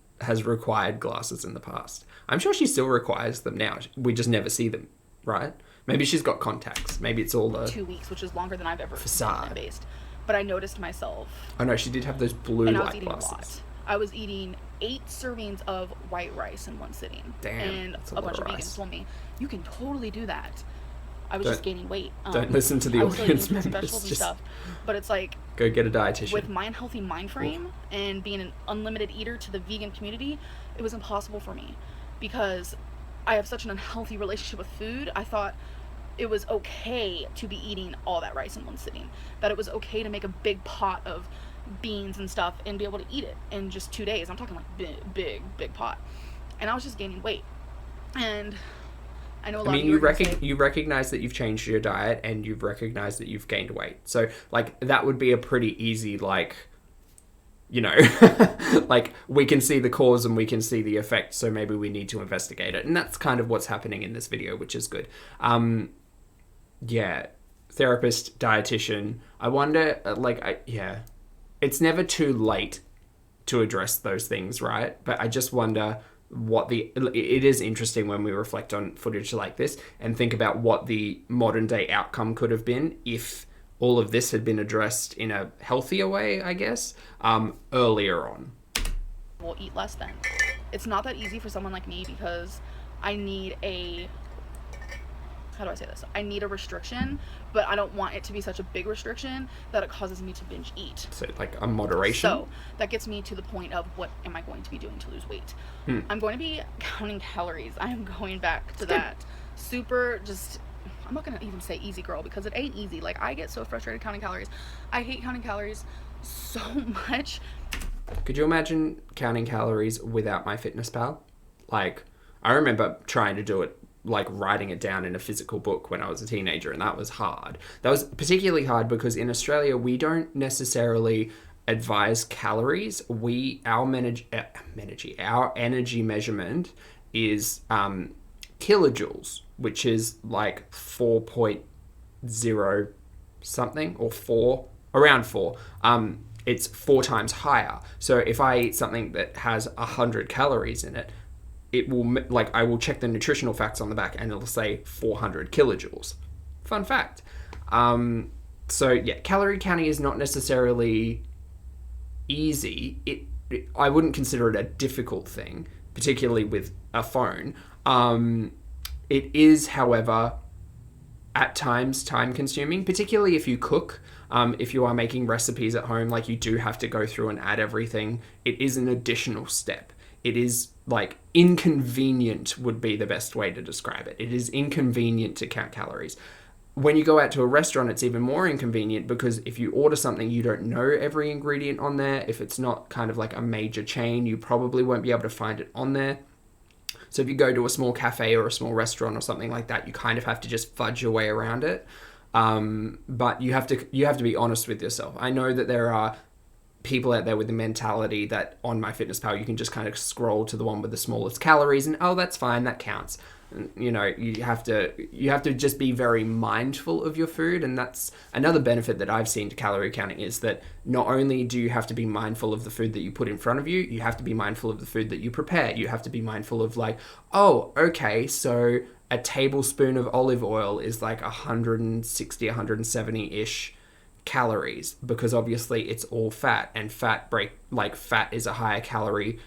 required glasses in the past. I'm sure she still requires them now. We just never see them, right? Maybe she's got contacts. Maybe it's all the 2 weeks, which is longer than I've ever facade. Been plant-based. But I noticed myself. Oh no, she did have those blue and light I was eating glasses. A lot. I was eating 8 servings of white rice in one sitting. Damn, and that's a bunch of vegans told me, you can totally do that. I was just gaining weight. Don't listen to the audience members. Vegetables and stuff. But it's like, go get a dietitian. With my unhealthy mind frame and being an unlimited eater to the vegan community, it was impossible for me because I have such an unhealthy relationship with food. I thought it was okay to be eating all that rice in one sitting. That it was okay to make a big pot of beans and stuff and be able to eat it in just 2 days. I'm talking like big pot. And I was just gaining weight. And I know a lot of you recognize that you've changed your diet and you've recognized that you've gained weight. So, like, that would be a pretty easy, like, you know, like, we can see the cause and we can see the effect, so maybe we need to investigate it. And that's kind of what's happening in this video, which is good. Yeah, therapist, dietitian. I wonder, it's never too late to address those things, right? But I just wonder, it is interesting when we reflect on footage like this and think about what the modern day outcome could have been if all of this had been addressed in a healthier way, I guess, earlier on. We'll eat less then. It's not that easy for someone like me because I need how do I say this? I need a restriction, but I don't want it to be such a big restriction that it causes me to binge eat. So like a moderation? So that gets me to the point of what am I going to be doing to lose weight? I'm going to be counting calories. I am going back to that super I'm not going to even say easy girl because it ain't easy. Like, I get so frustrated counting calories. I hate counting calories so much. Could you imagine counting calories without MyFitnessPal? Like, I remember trying to do it, like writing it down in a physical book when I was a teenager, and that was hard. That was particularly hard because in Australia, we don't necessarily advise calories. Our energy measurement is kilojoules, which is like 4.0 something, or 4, around 4. It's 4 times higher. So if I eat something that has 100 calories in it, it will, like, I will check the nutritional facts on the back and it'll say 400 kilojoules. Fun fact. So yeah, calorie counting is not necessarily easy. I wouldn't consider it a difficult thing, particularly with a phone. It is, however, at times time consuming, particularly if you cook. If you are making recipes at home, like, you do have to go through and add everything. It is an additional step. It is, like, inconvenient would be the best way to describe it. It is inconvenient to count calories. When you go out to a restaurant, it's even more inconvenient because if you order something, you don't know every ingredient on there. If it's not kind of like a major chain, you probably won't be able to find it on there. So if you go to a small cafe or a small restaurant or something like that, you kind of have to just fudge your way around it. But you have to be honest with yourself. I know that there are people out there with the mentality that on MyFitnessPal you can just kind of scroll to the one with the smallest calories and, oh, that's fine, that counts. And, you know, you have to just be very mindful of your food. And that's another benefit that I've seen to calorie counting, is that not only do you have to be mindful of the food that you put in front of you, you have to be mindful of the food that you prepare. You have to be mindful of, like, oh, okay, so a tablespoon of olive oil is like 160, 170-ish calories, because obviously it's all fat, and fat is a higher calorie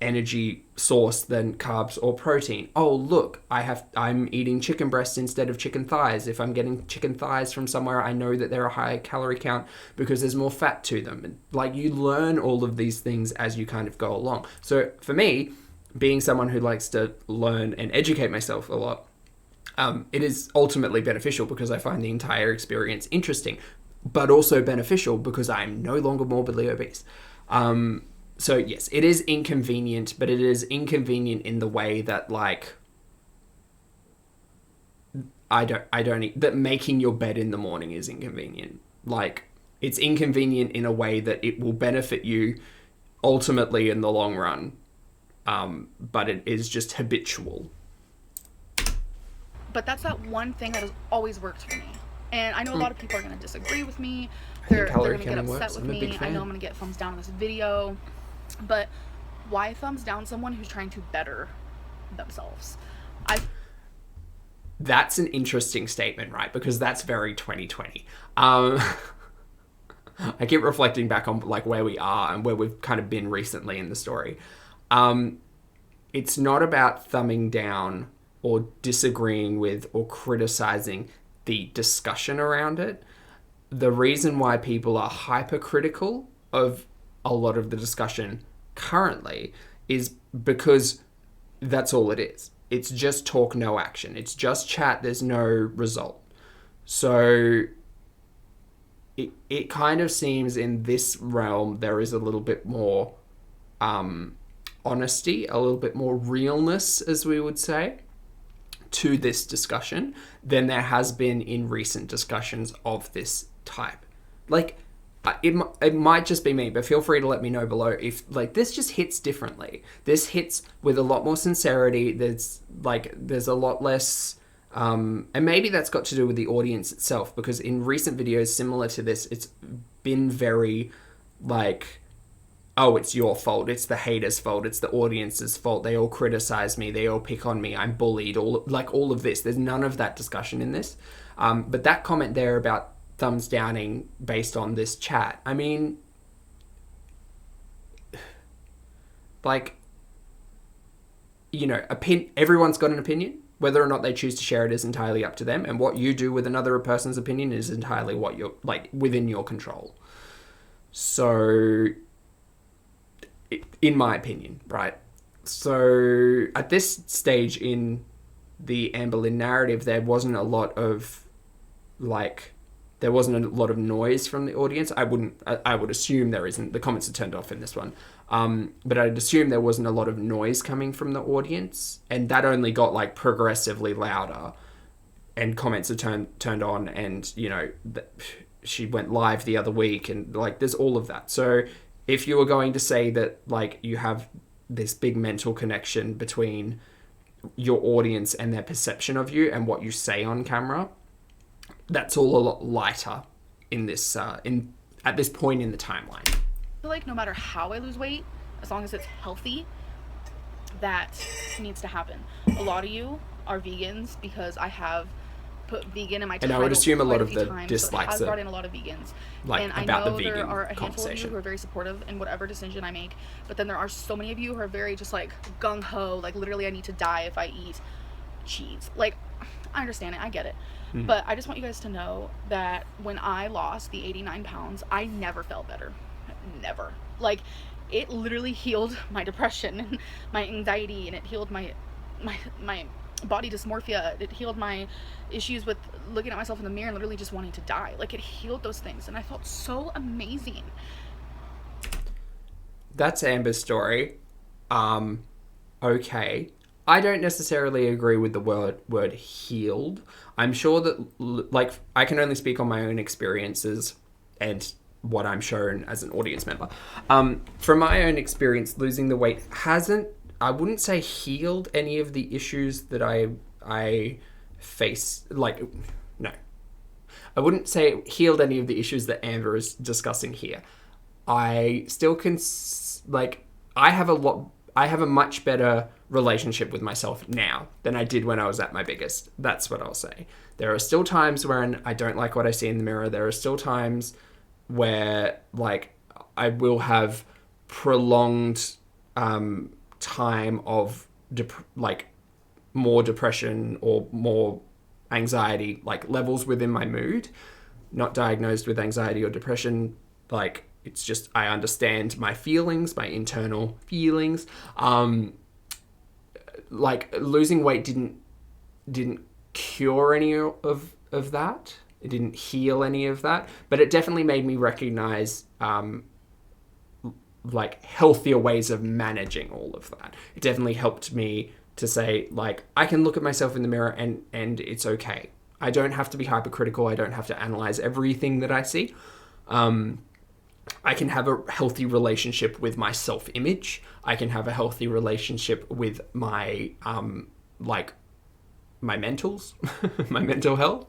energy source than carbs or protein. Oh, look, I'm eating chicken breasts instead of chicken thighs. If I'm getting chicken thighs from somewhere, I know that they're a higher calorie count because there's more fat to them. And, like, you learn all of these things as you kind of go along. So for me, being someone who likes to learn and educate myself a lot, it is ultimately beneficial because I find the entire experience interesting, but also beneficial because I'm no longer morbidly obese. So yes, it is inconvenient, but it is inconvenient in the way that, like, that making your bed in the morning is inconvenient. Like, it's inconvenient in a way that it will benefit you ultimately in the long run. But it is just habitual. But that's that one thing that has always worked for me. And I know a lot of people are going to disagree with me. They're going to get upset with me. I know I'm going to get thumbs down on this video. But why thumbs down someone who's trying to better themselves? That's an interesting statement, right? Because that's very 2020. I keep reflecting back on, like, where we are and where we've kind of been recently in the story. It's not about thumbing down or disagreeing with or criticizing the discussion around it. The reason why people are hypercritical of a lot of the discussion currently is because that's all it is. It's just talk, no action. It's just chat, there's no result. So it kind of seems in this realm there is a little bit more honesty, a little bit more realness, as we would say, to this discussion than there has been in recent discussions of this type. Like, it might just be me, but feel free to let me know below if, like, this just hits differently. This hits with a lot more sincerity. There's a lot less, and maybe that's got to do with the audience itself, because in recent videos similar to this, it's been very, like, oh, it's your fault, it's the haters' fault, it's the audience's fault, they all criticize me, they all pick on me, I'm bullied, all of this. There's none of that discussion in this. But that comment there about thumbs downing based on this chat, I mean, like, you know, everyone's got an opinion. Whether or not they choose to share it is entirely up to them, and what you do with another person's opinion is entirely what you're, like, within your control. So, in my opinion, right? So, at this stage in the Amber Lynn narrative, there wasn't a lot of, like, there wasn't a lot of noise from the audience. I would assume there isn't. The comments are turned off in this one. But I'd assume there wasn't a lot of noise coming from the audience, and that only got, like, progressively louder, and comments are turned on, and, you know, she went live the other week, and, like, there's all of that. So if you were going to say that, like, you have this big mental connection between your audience and their perception of you and what you say on camera, that's all a lot lighter in this at this point in the timeline. I feel like no matter how I lose weight, as long as it's healthy, that needs to happen. A lot of you are vegans because I have put vegan in my title. And I would assume a lot of the times, dislikes so it has brought in a lot of vegans. Like, and I about know the there vegan are a handful of you conversation. who are very supportive in whatever decision I make, but then there are so many of you who are very just, like, gung-ho, like, literally I need to die if I eat cheese. Like, I understand it, I get it. But I just want you guys to know that when I lost the 89 pounds, I never felt better. Never. Like, it literally healed my depression and my anxiety, and it healed my body dysmorphia. It healed my issues with looking at myself in the mirror and literally just wanting to die. Like, it healed those things, and I felt so amazing. That's Amber's story. Okay. I don't necessarily agree with the word healed. I'm sure that, like, I can only speak on my own experiences and what I'm shown as an audience member. From my own experience, losing the weight hasn't, I wouldn't say healed any of the issues that I face. Like, no. I wouldn't say healed any of the issues that Amber is discussing here. I still can, like, I have a much better relationship with myself now than I did when I was at my biggest. That's what I'll say. There are still times when I don't like what I see in the mirror. There are still times where, like, I will have prolonged time of like more depression or more anxiety, like, levels within my mood. Not diagnosed with anxiety or depression, like, it's just, I understand my feelings, my internal feelings. Like, losing weight didn't cure any of that. It didn't heal any of that, but it definitely made me recognize like, healthier ways of managing all of that. It definitely helped me to say, like, I can look at myself in the mirror and it's okay. I don't have to be hypercritical. I don't have to analyze everything that I see. I can have a healthy relationship with my self-image. I can have a healthy relationship with my, like, my mentals, my mental health.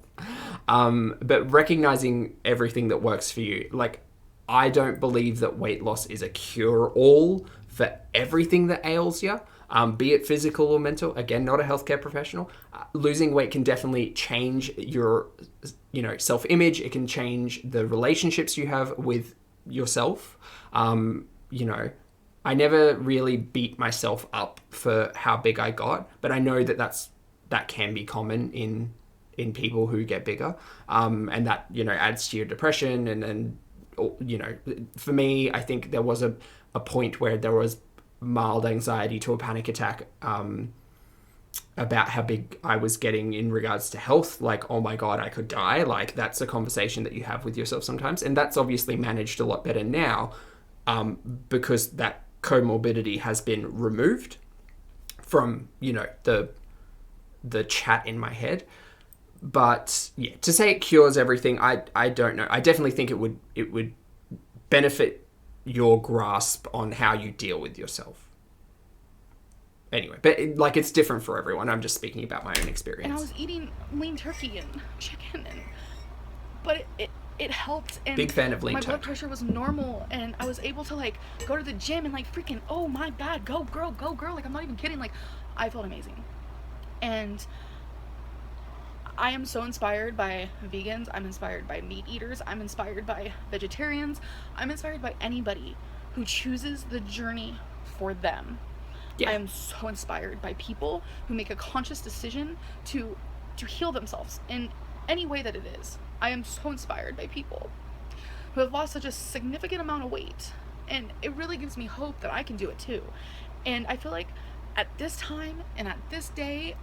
But recognizing everything that works for you. Like, I don't believe that weight loss is a cure-all for everything that ails you, be it physical or mental. Again, not a healthcare professional. Losing weight can definitely change your, you know, self-image. It can change the relationships you have with yourself. You know, I never really beat myself up for how big I got, but I know that can be common in people who get bigger, and that, you know, adds to your depression. And you know, for me, I think there was a point where there was mild anxiety to a panic attack about how big I was getting in regards to health. Like, oh my God, I could die. Like, that's a conversation that you have with yourself sometimes. And that's obviously managed a lot better now, because that comorbidity has been removed from, you know, the chat in my head. But yeah, to say it cures everything, I don't know. I definitely think it would benefit your grasp on how you deal with yourself. Anyway, but like, it's different for everyone. I'm just speaking about my own experience. And I was eating lean turkey and chicken, but it helped, and big fan of lean my tone. blood pressure was normal, and I was able to like go to the gym and like freaking, oh my god, go girl, like I'm not even kidding, like I felt amazing. And I am so inspired by vegans, I'm inspired by meat eaters, I'm inspired by vegetarians, I'm inspired by anybody who chooses the journey for them. Yeah. I am so inspired by people who make a conscious decision to heal themselves in any way that it is. I am so inspired by people who have lost such a significant amount of weight, and it really gives me hope that I can do it too. And I feel like at this time and at this day,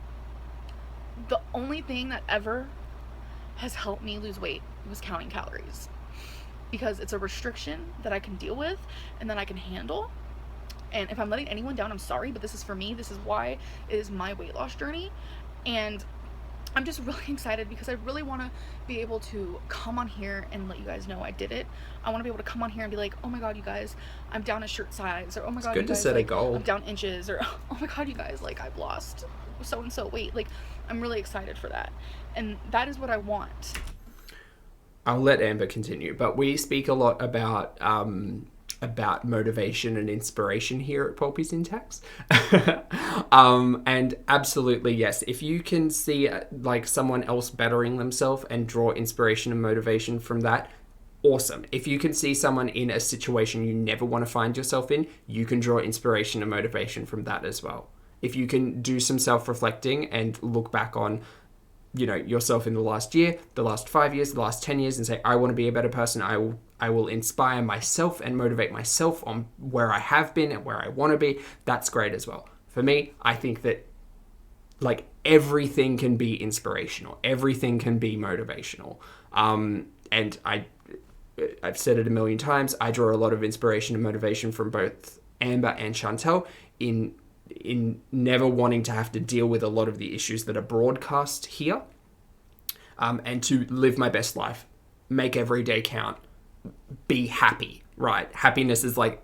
the only thing that ever has helped me lose weight was counting calories, because it's a restriction that I can deal with and that I can handle. And if I'm letting anyone down, I'm sorry, but this is for me. This is why it is my weight loss journey. And I'm just really excited because I really want to be able to come on here and let you guys know I did it. I want to be able to come on here and be like, oh my god, you guys, I'm down a shirt size, or oh my god, good you to guys, set a like, goal. I'm down inches, or oh my god, you guys, like I've lost so and so weight. Like, I'm really excited for that, and that is what I want. I'll let Amber continue, but we speak a lot about motivation and inspiration here at Pulpy Syntax. And absolutely, yes, if you can see like someone else bettering themselves and draw inspiration and motivation from that, awesome. If you can see someone in a situation you never want to find yourself in, you can draw inspiration and motivation from that as well. If you can do some self-reflecting and look back on, you know, yourself in the last year, the last 5 years, the last 10 years, and say, I want to be a better person. I will inspire myself and motivate myself on where I have been and where I want to be. That's great as well. For me, I think that like everything can be inspirational. Everything can be motivational. And I've said it a million times. I draw a lot of inspiration and motivation from both Amber and Chantel in never wanting to have to deal with a lot of the issues that are broadcast here, and to live my best life, make every day count, be happy, right? Happiness is like,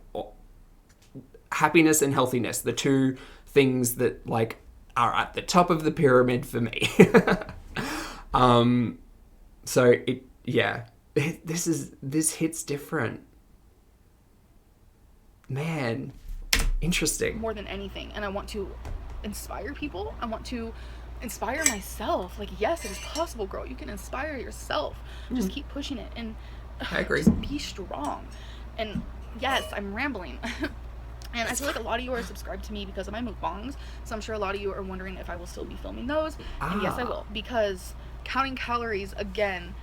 happiness and healthiness, the two things that like are at the top of the pyramid for me. So this hits different, man. Interesting. More than anything. And I want to inspire people. I want to inspire myself. Like, yes, it is possible, girl. You can inspire yourself. Just keep pushing it. And I agree. Just be strong. And yes, I'm rambling. And I feel like a lot of you are subscribed to me because of my mukbangs. So I'm sure a lot of you are wondering if I will still be filming those. And yes, I will. Because counting calories, again,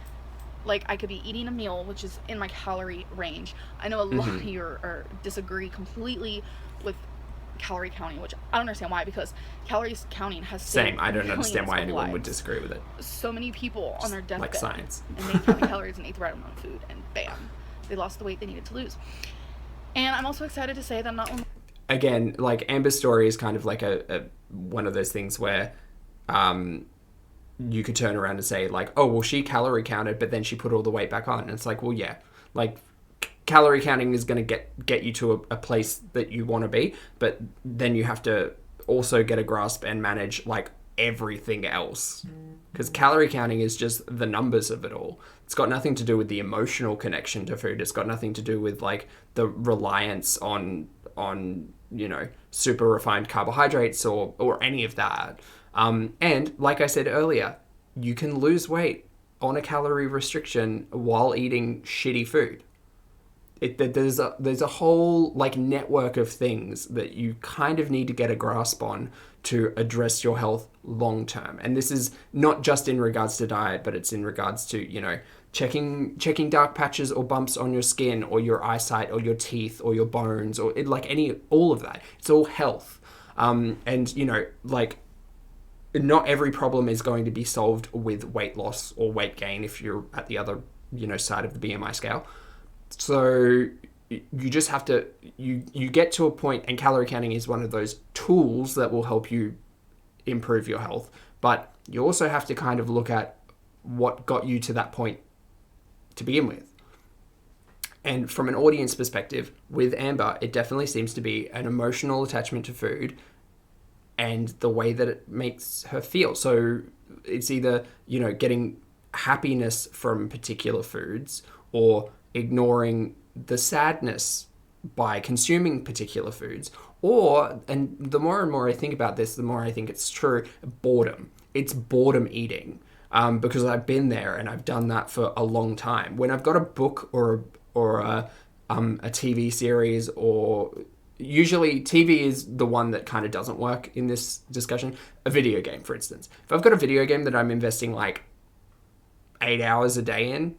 like I could be eating a meal, which is in my calorie range. I know a lot of you are disagree completely with calorie counting, which I don't understand why, because calories counting has same. I don't understand why anyone lives. Would disagree with it. So many people on their deathbed, like science, and they counted calories and ate the right amount of food, and bam, they lost the weight they needed to lose. And I'm also excited to say that not only, again, like Amber's story is kind of like a one of those things where you could turn around and say like, oh well, she calorie counted, but then she put all the weight back on, and it's like, well, yeah, like calorie counting is going to get you to a place that you want to be, but then you have to also get a grasp and manage like everything else, because calorie counting is just the numbers of it all. It's got nothing to do with the emotional connection to food. It's got nothing to do with like the reliance on you know, super refined carbohydrates or any of that. And like I said earlier, you can lose weight on a calorie restriction while eating shitty food. There's a whole like network of things that you kind of need to get a grasp on to address your health long term. And this is not just in regards to diet, but it's in regards to, you know, checking dark patches or bumps on your skin or your eyesight or your teeth or your bones or all of that. It's all health. And you know, like not every problem is going to be solved with weight loss or weight gain if you're at the other, you know, side of the BMI scale. So you just have to, you get to a point, and calorie counting is one of those tools that will help you improve your health. But you also have to kind of look at what got you to that point to begin with. And from an audience perspective, with Amber, it definitely seems to be an emotional attachment to food and the way that it makes her feel. So it's either, you know, getting happiness from particular foods or ignoring the sadness by consuming particular foods, or, and the more and more I think about this, the more I think it's true, boredom. It's boredom eating. Because I've been there and I've done that for a long time. When I've got a book or a TV series, or usually TV is the one that kind of doesn't work in this discussion. A video game, for instance. If I've got a video game that I'm investing like 8 hours a day in,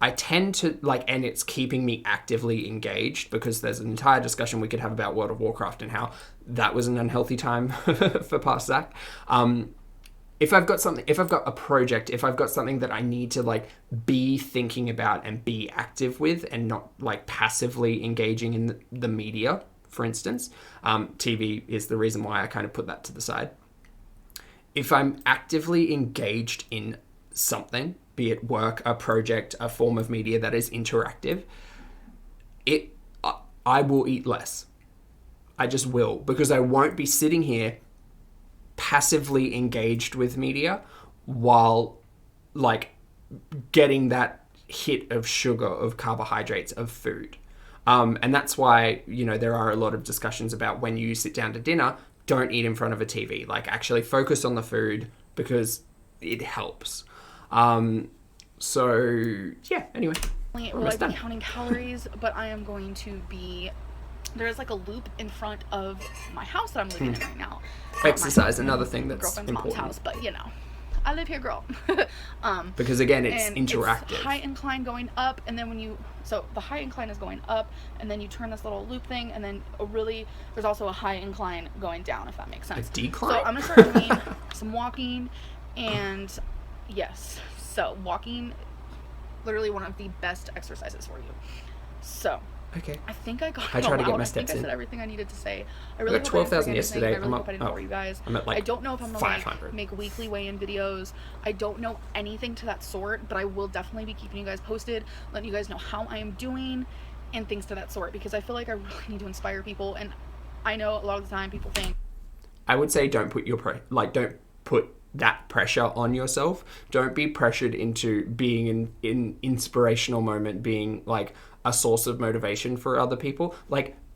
I tend to and it's keeping me actively engaged, because there's an entire discussion we could have about World of Warcraft and how that was an unhealthy time for past Zach. If I've got a project, if I've got something that I need to be thinking about and be active with, and not passively engaging in the media, for instance, TV is the reason why I kind of put that to the side. If I'm actively engaged in something, be it work, a project, a form of media that is interactive, I will eat less. I just will, because I won't be sitting here passively engaged with media while getting that hit of sugar, of carbohydrates, of food. And that's why, there are a lot of discussions about when you sit down to dinner, don't eat in front of a TV. Actually focus on the food, because it helps. So yeah, anyway. Well, I've been counting calories, but I am going to be... There's a loop in front of my house that I'm living in right now. Exercise, another thing that's girlfriend's important. Mom's house, but I live here, girl. Because again, it's interactive. It's high incline going up, and then so the high incline is going up, and then you turn this little loop thing, and then there's also a high incline going down, if that makes sense. A decline? So I'm gonna start doing some walking, and yes, so walking, literally one of the best exercises for you. So. Okay. I think I got I tried to get my steps in. I think I said everything I needed to say. I really got 12,000 yesterday. I really hope I didn't bore you guys. I'm at I don't know if I'm going to make weekly weigh-in videos. I don't know anything to that sort, but I will definitely be keeping you guys posted, letting you guys know how I am doing and things to that sort, because I feel like I really need to inspire people, and I know a lot of the time people think... I would say don't put don't put that pressure on yourself. Don't be pressured into being in inspirational moment, being a source of motivation for other people.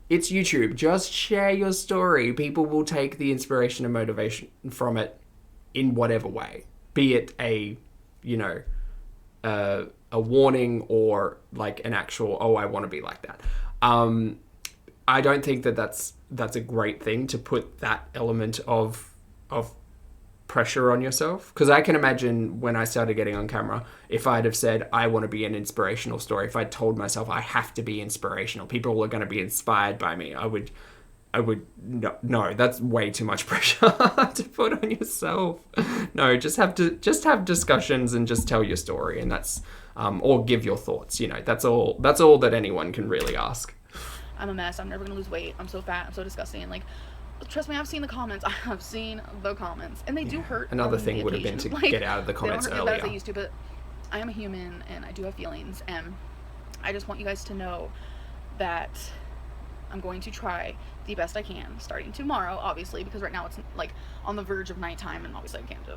It's YouTube. Just share your story. People will take the inspiration and motivation from it in whatever way. Be it a warning, or an actual, I want to be like that. I don't think that's a great thing to put that element of pressure on yourself, because I can imagine when I started getting on camera, if I'd have said I want to be an inspirational story, if I told myself I have to be inspirational, people are going to be inspired by me, I would no, that's way too much pressure to put on yourself. No, just have discussions and just tell your story, and that's or give your thoughts. That's all that anyone can really ask. I'm a mess. I'm never gonna lose weight. I'm so fat. I'm so disgusting. Trust me, I've seen the comments. I have seen the comments, and they do hurt. Another thing would have been to get out of the comments earlier. They don't hurt me as I used to, but I am a human, and I do have feelings, and I just want you guys to know that I'm going to try the best I can, starting tomorrow, obviously, because right now it's on the verge of nighttime, and obviously I can't do...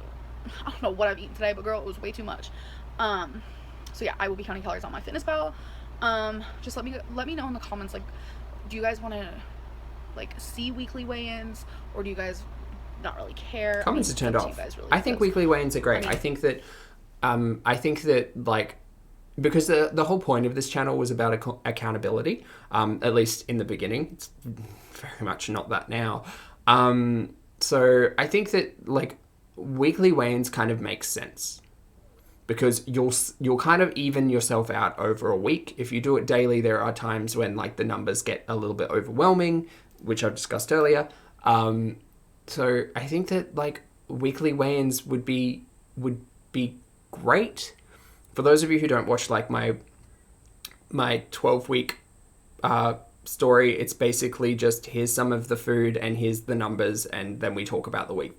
I don't know what I've eaten today, but girl, it was way too much. So yeah, I will be counting calories on MyFitnessPal. Just let me know in the comments, do you guys want to see weekly weigh-ins, or do you guys not really care? Comments are turned off. I think weekly weigh-ins are great. I think that because the whole point of this channel was about accountability, at least in the beginning. It's very much not that now. So I think that weekly weigh-ins kind of makes sense, because you'll kind of even yourself out over a week. If you do it daily, there are times when the numbers get a little bit overwhelming, which I've discussed earlier. So I think that weekly weigh-ins would be great. For those of you who don't watch my 12-week story, it's basically just here's some of the food and here's the numbers, and then we talk about the week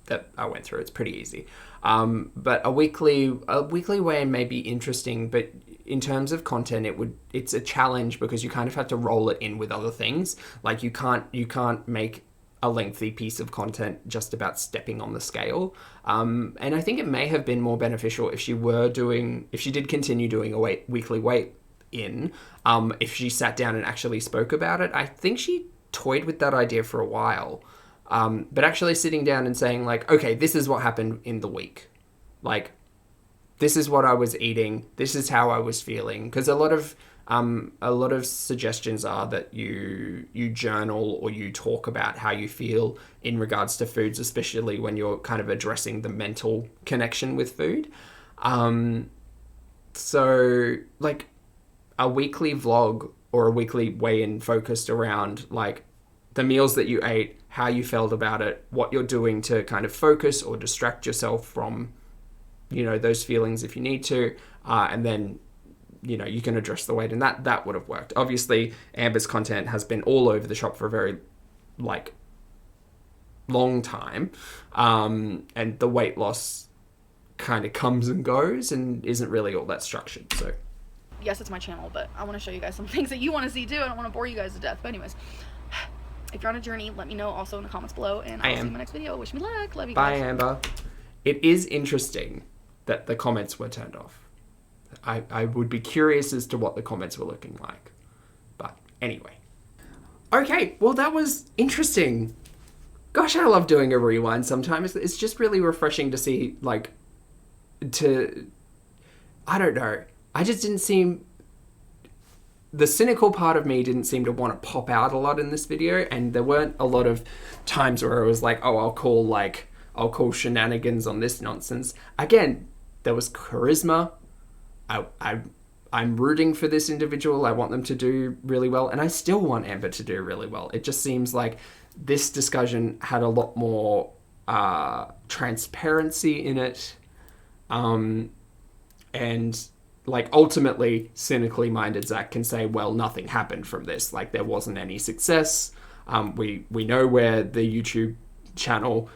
that I went through. It's pretty easy. But a weekly weigh-in may be interesting, but in terms of content, it's a challenge, because you kind of have to roll it in with other things. You can't make a lengthy piece of content just about stepping on the scale. And I think it may have been more beneficial if she did continue doing a weekly weight in, if she sat down and actually spoke about it. I think she toyed with that idea for a while. But actually sitting down and saying like, okay, this is what happened in the week. Like, this is what I was eating. This is how I was feeling. Because a lot of suggestions are that you journal or you talk about how you feel in regards to foods, especially when you're kind of addressing the mental connection with food. So like a weekly vlog or a weekly weigh-in focused around like the meals that you ate, how you felt about it, what you're doing to kind of focus or distract yourself from, those feelings if you need to, and then you can address the weight, and that would have worked. Obviously, Amber's content has been all over the shop for a very, long time, and the weight loss kind of comes and goes and isn't really all that structured, so. Yes, it's my channel, but I want to show you guys some things that you want to see too. I don't want to bore you guys to death, but anyways, if you're on a journey, let me know also in the comments below, and I'll see you in my next video. Wish me luck. Love you guys. Bye, Amber. It is interesting that the comments were turned off. I would be curious as to what the comments were looking like. But anyway. Okay, well that was interesting. Gosh, I love doing a rewind sometimes. It's just really refreshing to see, I don't know. I just didn't seem... The cynical part of me didn't seem to want to pop out a lot in this video, and there weren't a lot of times where I was like, oh, I'll call shenanigans on this nonsense. Again, there was charisma. I'm rooting for this individual. I want them to do really well, and I still want Amber to do really well. It just seems like this discussion had a lot more transparency in it, and ultimately, cynically minded Zach can say, well, nothing happened from this. There wasn't any success. We know where the YouTube channel,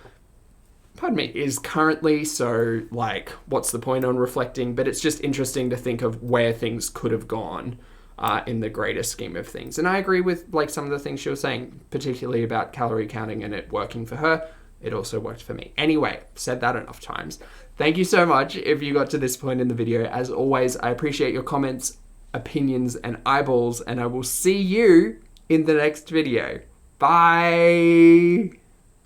is currently, so, what's the point on reflecting? But it's just interesting to think of where things could have gone in the greater scheme of things. And I agree with, some of the things she was saying, particularly about calorie counting and it working for her. It also worked for me. Anyway, said that enough times. Thank you so much if you got to this point in the video. As always, I appreciate your comments, opinions, and eyeballs, and I will see you in the next video. Bye!